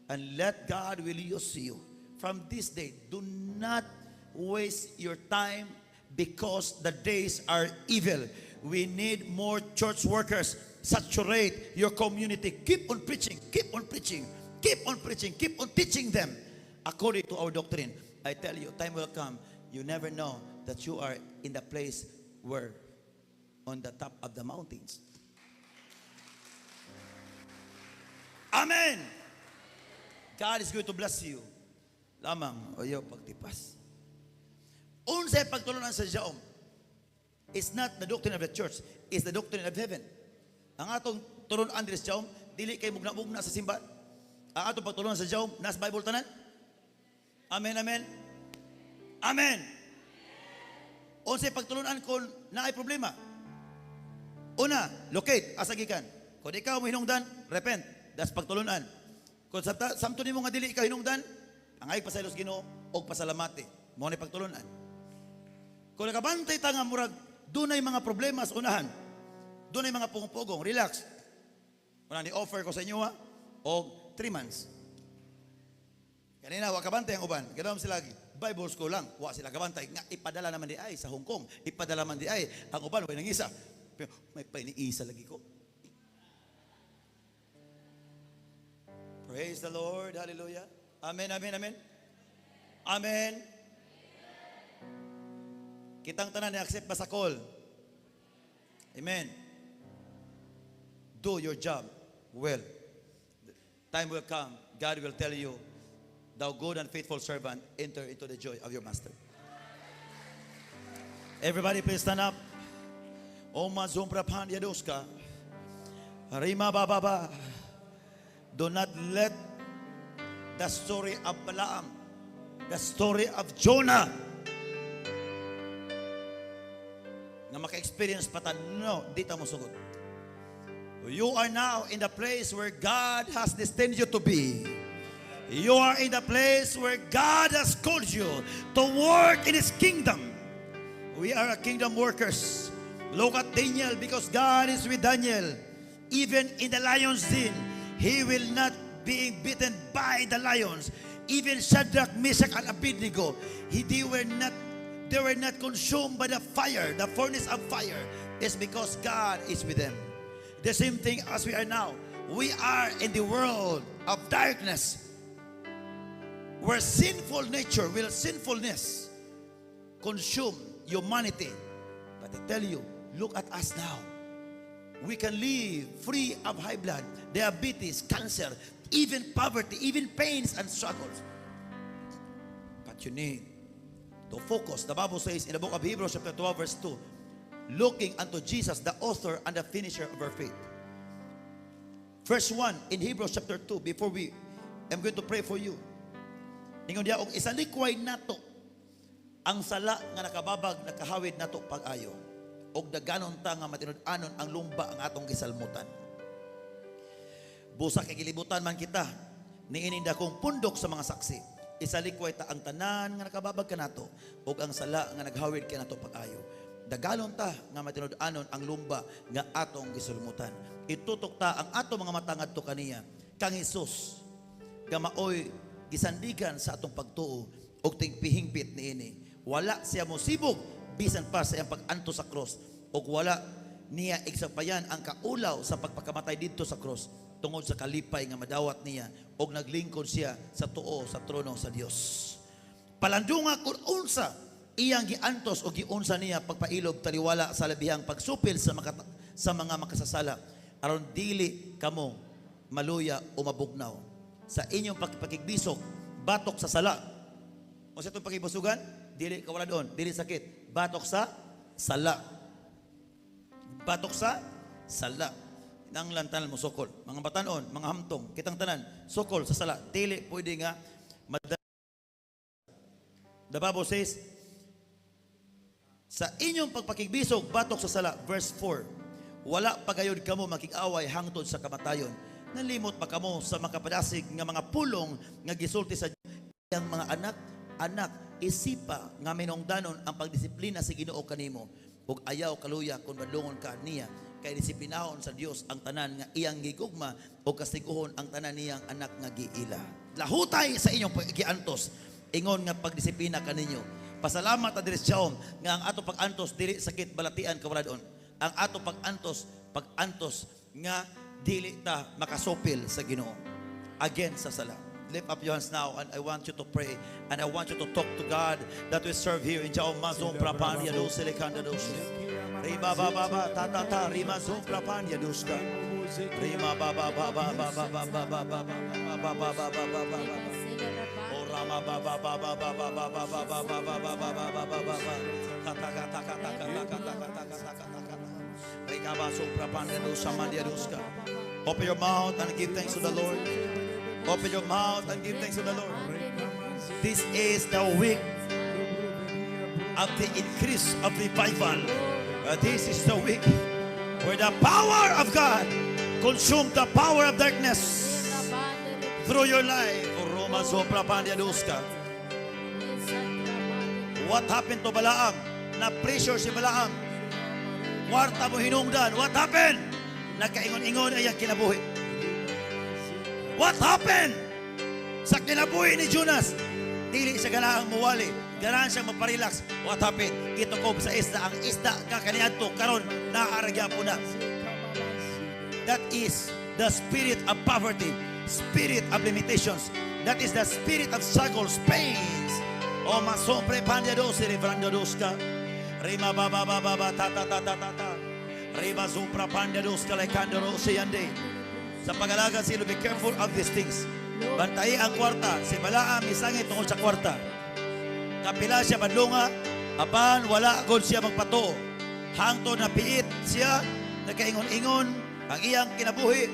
And let God will use you. From this day, do not waste your time because the days are evil. We need more church workers. Saturate your community. Keep on preaching. Keep on preaching. Keep on preaching. Keep on teaching them according to our doctrine. I tell you, time will come. You never know that you are in the place where on the top of the mountains. Amen. God is going to bless you. Lamang oyo pagtipas. Unsay pagtulunan sa Jaom. It's not the doctrine of the church, it's the doctrine of heaven. Ang atong turon Andres Jaum, dili kay mugna-mugna sa simbahan. Ang atong pagtulungan sa Jaum, nas Bible tanan. Amen, amen. Amen. Unsay pagtulunan kung naay problema? Una, locate, asagikan. Kung ikaw mo hinungdan, repent. Das pagtulunan. Kung samto nimo nga dili ikaw hinungdan, ang ay pasaylos Ginoo og pasalamati. Mao ni pagtulunan. Kung nakabantay ta nga murag dunay mga problema sa unahan, dunay mga pungpugong, relax. Muna ni offer ko sa inyo ha, og 3 months. Kanina, wa kabantay ang uban. Ganun sila, Bible school lang. Wa sila kabantay. Nga, ipadala naman di ay sa Hong Kong. Ipadala naman di ay. Ang uban, way nang isa. Pero may painiisa lagi ko. Praise the Lord. Hallelujah. Amen, amen, amen. Amen. Kitang tanan ni accept ba sa call? Amen. Do your job well. Time will come. God will tell you, thou good and faithful servant, enter into the joy of your master. Everybody please stand up. Oma zumbra pan yaduska. Rima bababa. Do not let the story of Balaam, the story of Jonah, na maka-experience patan, no, di ta mo sugod. You are now in the place where God has destined you to be. You are in the place where God has called you to work in His kingdom. We are a kingdom workers. Look at Daniel, because God is with Daniel. Even in the lion's den, he will not be beaten by the lions. Even Shadrach, Meshach, and Abednego, they were not consumed by the fire, the furnace of fire. It's because God is with them. The same thing as we are now. We are in the world of darkness, where sinfulness consume humanity. But I tell you, look at us now. We can live free of high blood, diabetes, cancer, even poverty, even pains and struggles. But you need to focus. The Bible says in the book of Hebrews chapter 12 verse 2, looking unto Jesus, the author and the finisher of our faith. Verse 1 in Hebrews chapter 2, before I'm going to pray for you. Ingon diya, og isalikway nato ang sala nga nakababag, nakahawid nato pag-ayo. Og daganon ta nga matinud-anon ang lumba ang atong gisalmutan. Busa kay gilibutan man kita, niininda kong pundok sa mga saksi. Isalikway ta ang tanan nga nakababag kanato, og ang sala nga naghawid kanato pag-ayo. Daganon ta nga matinud-anon ang lumba nga atong gisalmutan. Itutok ta ang atong mga mata ngadto kaniya, kang Hesus nga maoy gisandigan sa atong pagtuo og tigpihingpit niini. Wala siya mosibog bisan pa sa iyang pag-anto sa cross, og wala niya igsapayan ang kaulaw sa pagpakamatay didto sa cross tungod sa kalipay nga madawat niya, og naglingkod siya sa tuo sa trono sa Dios. Palandunga kun unsa iyang giantos o giunsa niya pagpailob taliwala sa labihang pagsupil sa mga makasasala, aron dili kamo maluya o mabugnaw sa inyong pakigbisok, batok sa sala. O sa itong pakibusugan, dili kawala doon, dili sakit. Batok sa sala. Batok sa sala. Nang lantanan mo sukol. Mga batanon, mga hamtong, kitang tanan, sukol sa sala. Dili pwede nga The Bible says, sa inyong pagpakigbisog, batok sa sala, verse 4, wala pagayod kamo makig-away hangtod sa kamatayon. Nalimot pa kamo sa makapadasig nga mga pulong nga gisulti sa iyang mga anak, isipa nga minungdanon ang pagdisiplina sa Ginoo kanimo, ug ayaw kaluya kung madlungon ka niya, kay disiplinahon sa Dios ang tanan nga iyang gigugma, ug kastiguhon ang tanan niyang anak nga giila. Lahutay sa inyong giantos, ingon nga pagdisiplina kaninyo. Pasalamat adres Jaom nga ang ato pag-antos dili sakit balatian kawaladon. Ang ato pag-antos nga dili ta makasopil sa Ginoo. Again sa sala. Lift up your hands now and I want you to pray and I want you to talk to God that we serve here in Jaom Mazom Prapanya Dosele Kanda Dosele. Riba baba tata rima zum prapanya duska. Rima ba ba ba ba ba ba ba ba ba ba ba ba ba ba ba ba ba ba. O Rama ba ba ba ba ba ba ba ba ba ba ba ba ba ba ba ba ba ba. Kata kata kata kata kata kata kata kata kata. Rika ba supra pandero samandia duska. Open your mouth and give thanks to the Lord. Open your mouth and give thanks to the Lord. This is the week of the increase of revival. This is the week where the power of God consume the power of darkness through your life. Roma sopra pandia duska. What happened to Balaam? Na-pressure si Balaam. Kwarta mo hinungdan. What happened? Nagkaingon-ingon ay ang kinabuhi. What happened? Sa kinabuhi ni Jonas, dili sa ganaang muwali. Ganahan siyang maparelax. What happened? Ito ko sa isda. Ang isda kakanihan to. Karon nakaaragya po na. That is the spirit of poverty. Spirit of limitations. That is the spirit of struggles, pains. O masopre pandiados, revrando ka. Rima baba baba baba ta ta ta ta ta ta. Rima supra pandiados ka lekandoro siyande. Sa pag-alaga sila, be careful of these things. Bantayi ang kwarta. Si Balaam isangit tungkol sa kwarta. Kapila siya madlunga, apan wala agad siya magpato. Hangto na piit siya, nagkaingon-ingon ang iyang kinabuhi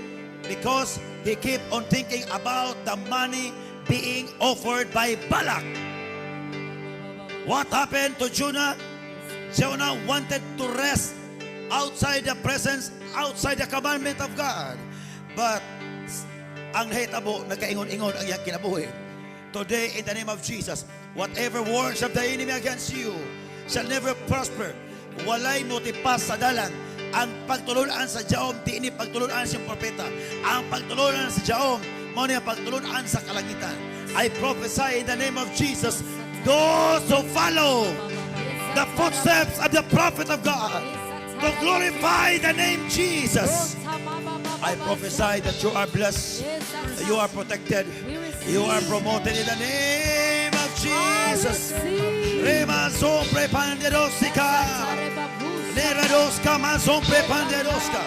because he keep on thinking about the money being offered by Balak. What happened to Jonah? Jonah wanted to rest outside the presence, outside the commandment of God. But ang hitabo, nagkaingon-ingon ang iyang kinabuhi. Today, in the name of Jesus, whatever words of the enemy against you shall never prosper. Walay motipas sa dalan. Ang pagtulunan sa Jaom, di ini pagtulunan siyang propeta. Ang pagtulunan sa Jaom, mo niya pagtulunan sa kalangitan. I prophesy in the name of Jesus, those who follow the footsteps of the prophet of God, to glorify the name Jesus. I prophesy that you are blessed, you are protected, you are promoted in the name of Jesus. Rema sompre panderosika. Neradoska man sompre panderoska.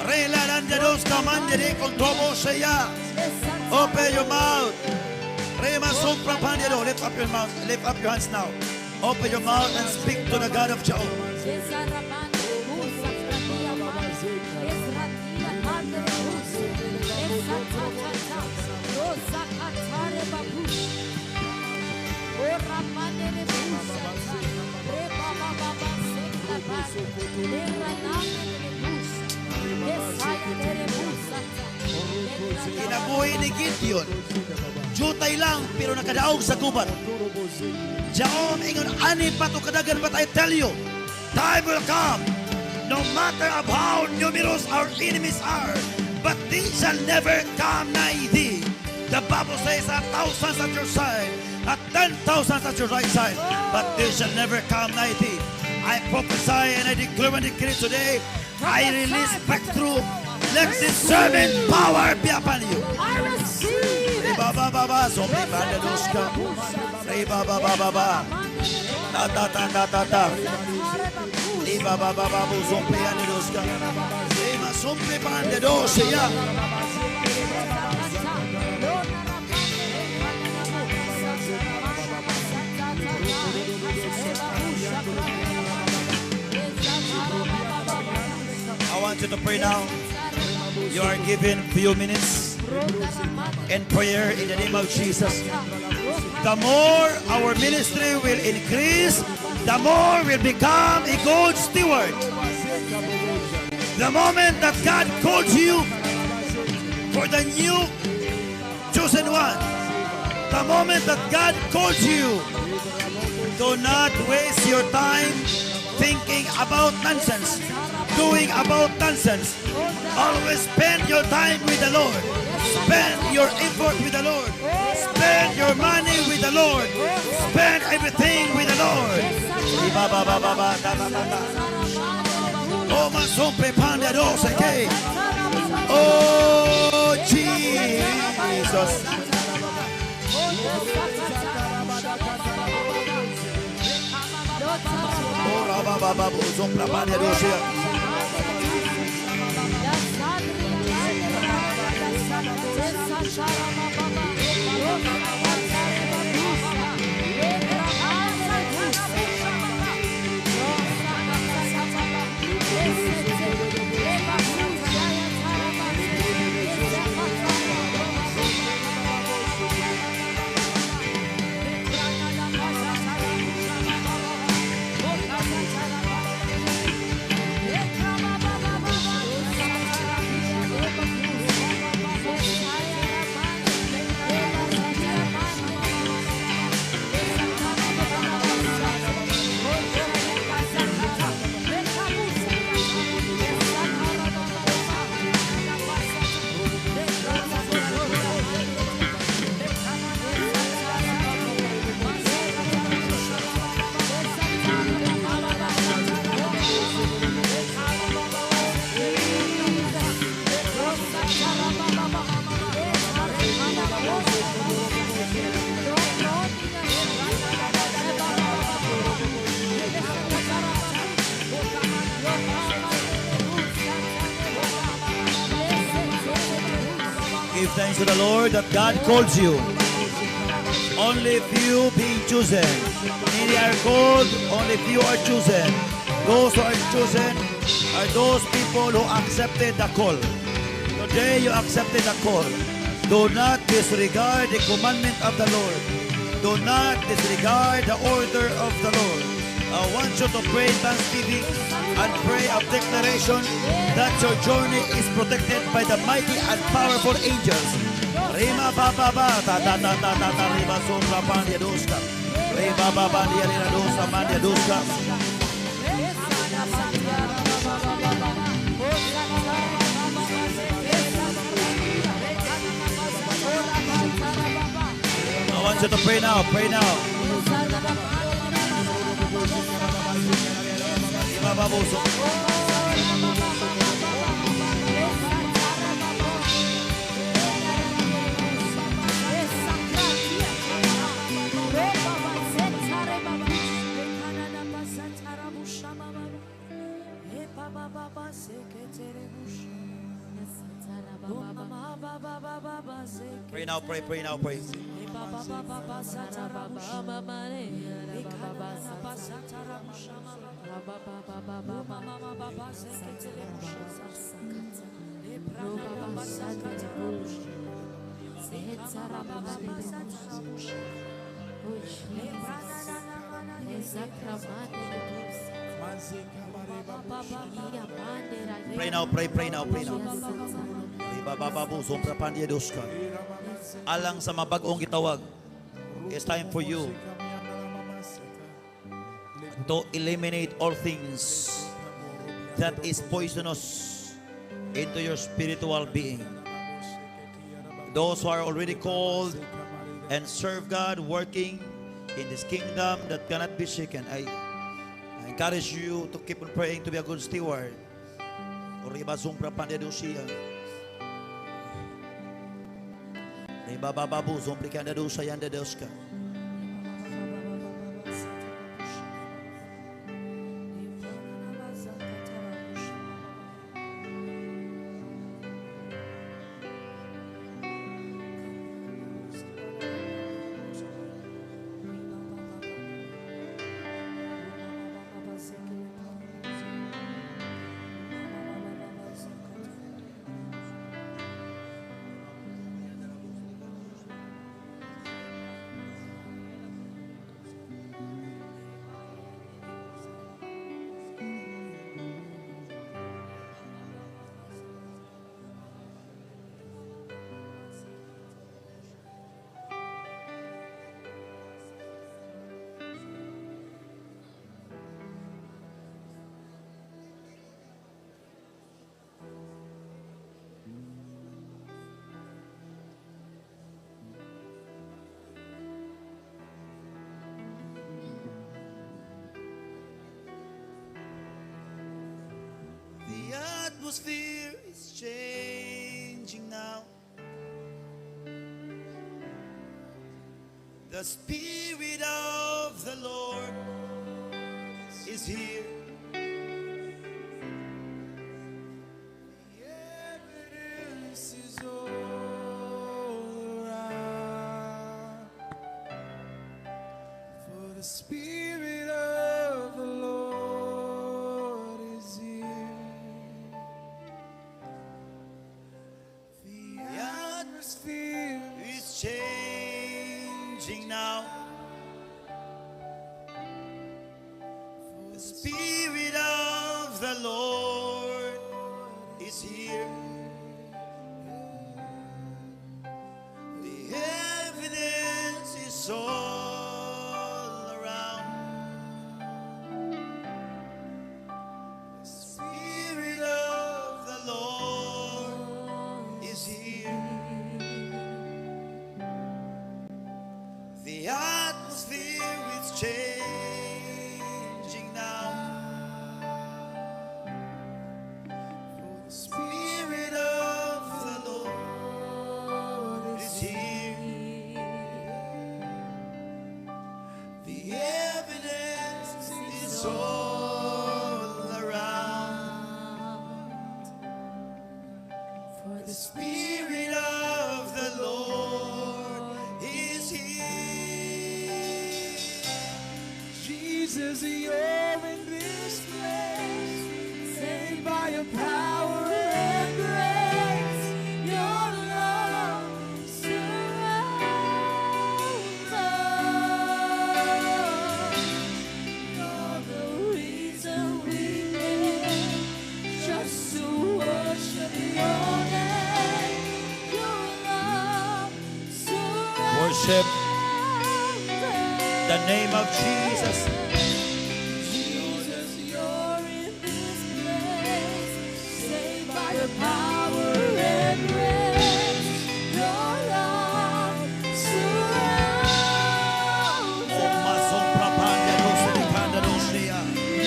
Relaranderoska mandere controbo seya. Open your mouth. Rema sompre pandero. Lift up your mouth. Lift up your hands now. Open your mouth and speak to the God of Jehovah. Kinabuhi ni Gideon, jutay lang pero nakadaog sa gubat. Jaom ingon ani pa to kadagan, but I tell you, time will come. No matter of how numerous our enemies are, but they shall never come nigh thee. The Bible says 1,000 at your side, 10,000 at your right side, but they shall never come nigh thee. I prophesy and I declare and decree today, I release breakthrough. Let this servant power be upon you. I receive it. Baba baba zombie banderuska. Baba baba baba. Ta ta ta ta ta ta. Baba baba bu zombie banderuska. Ma zombie banderuska. I want you to pray now. You are given few minutes in prayer in the name of Jesus. The more our ministry will increase, the more we'll become a good steward. The moment that God calls you for the new chosen one, the moment that God calls you, do not waste your time thinking about nonsense, doing about nonsense. Always spend your time with the Lord. Spend your effort with the Lord. Spend your money with the Lord. Spend everything with the Lord. Oh, my son, prepare the doors again. Oh, Jesus. Oh, Rabba, son, prepare the doors here. Give thanks to the Lord that God calls you. Only few being chosen. Many are called, only few are chosen. Those who are chosen are those people who accepted the call. Today you accepted the call. Do not disregard the commandment of the Lord. Do not disregard the order of the Lord. I want you to pray thanksgiving and pray of declaration that your journey is protected by the mighty and powerful angels. Rima baba ba ta ta ta ta ta ta rima sombra pandia duska. Rima baba dia lina duska mandia duska. I want you to pray now, pray now. Rima baba so. Pray now, pray now, pray. Pray now, pray now, pray now. Ibabababu sombra pandia duska. Alang sa mabagong gitawag, it's time for you to eliminate all things that is poisonous into your spiritual being. Those who are already called and serve God, working in this kingdom that cannot be shaken, I encourage you to keep on praying to be a good steward. Oriba sumpra pandedusia. Riba bababu sumpri kandedusa yanda deska. The atmosphere is changing now. The Spirit of the Lord is here. The evidence is all the Spirit of the Lord is here. The atmosphere It's changing now. The Spirit of the Lord is here. The evidence is all around. The Spirit of the Lord is here. The atmosphere is changing now. The Spirit of the Lord is here. The evidence is all around. For the Spirit of the Lord is here. Jesus, you're in this place, saved by your power and grace. Your love surrounds us. You're the reason we live, just to worship your name. Your love surrounds Worship us. the name of Jesus. Jesus, you're in this place, saved by your power and grace. Your love surrounds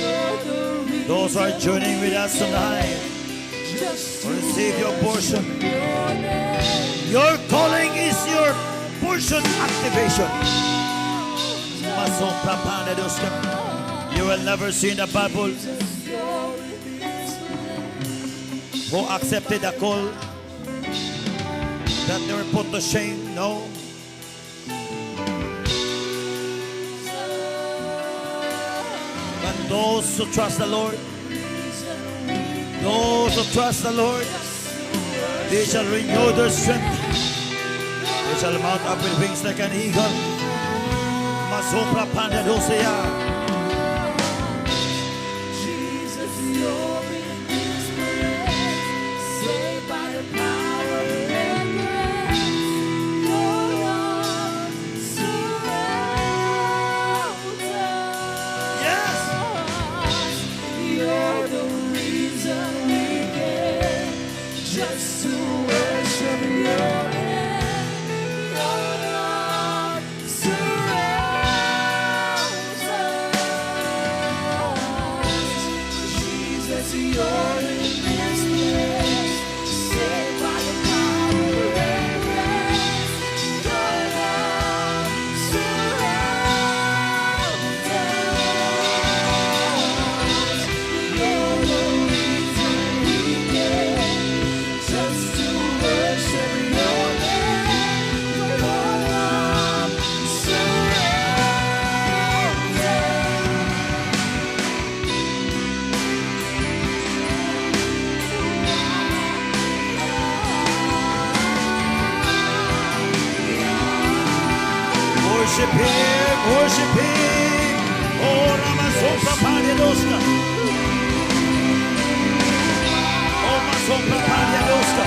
You're the reason Those who are joining with us tonight, just to receive your portion. your name. Your calling is your portion activation. You will never see in the Bible You're in this place. who accepted the call that they were put to shame. No. But those who trust the Lord, those who trust the Lord, they shall renew their strength. They shall mount up with wings like an eagle. Masopra panda dosea. Jesus, you're in this place, saved by the power and grace. Your love surrounds Yes. us. You're the reason we came, just to worship your name. Your love surrounds us. Jesus, you're in this place, saved by the power and grace. Your love surrounds us. You're the reason we came, just to worship your name. Your love surrounds Worship Him, worship Him. Oh, Ramasopra panda doska. Oh, Masopra panda doska.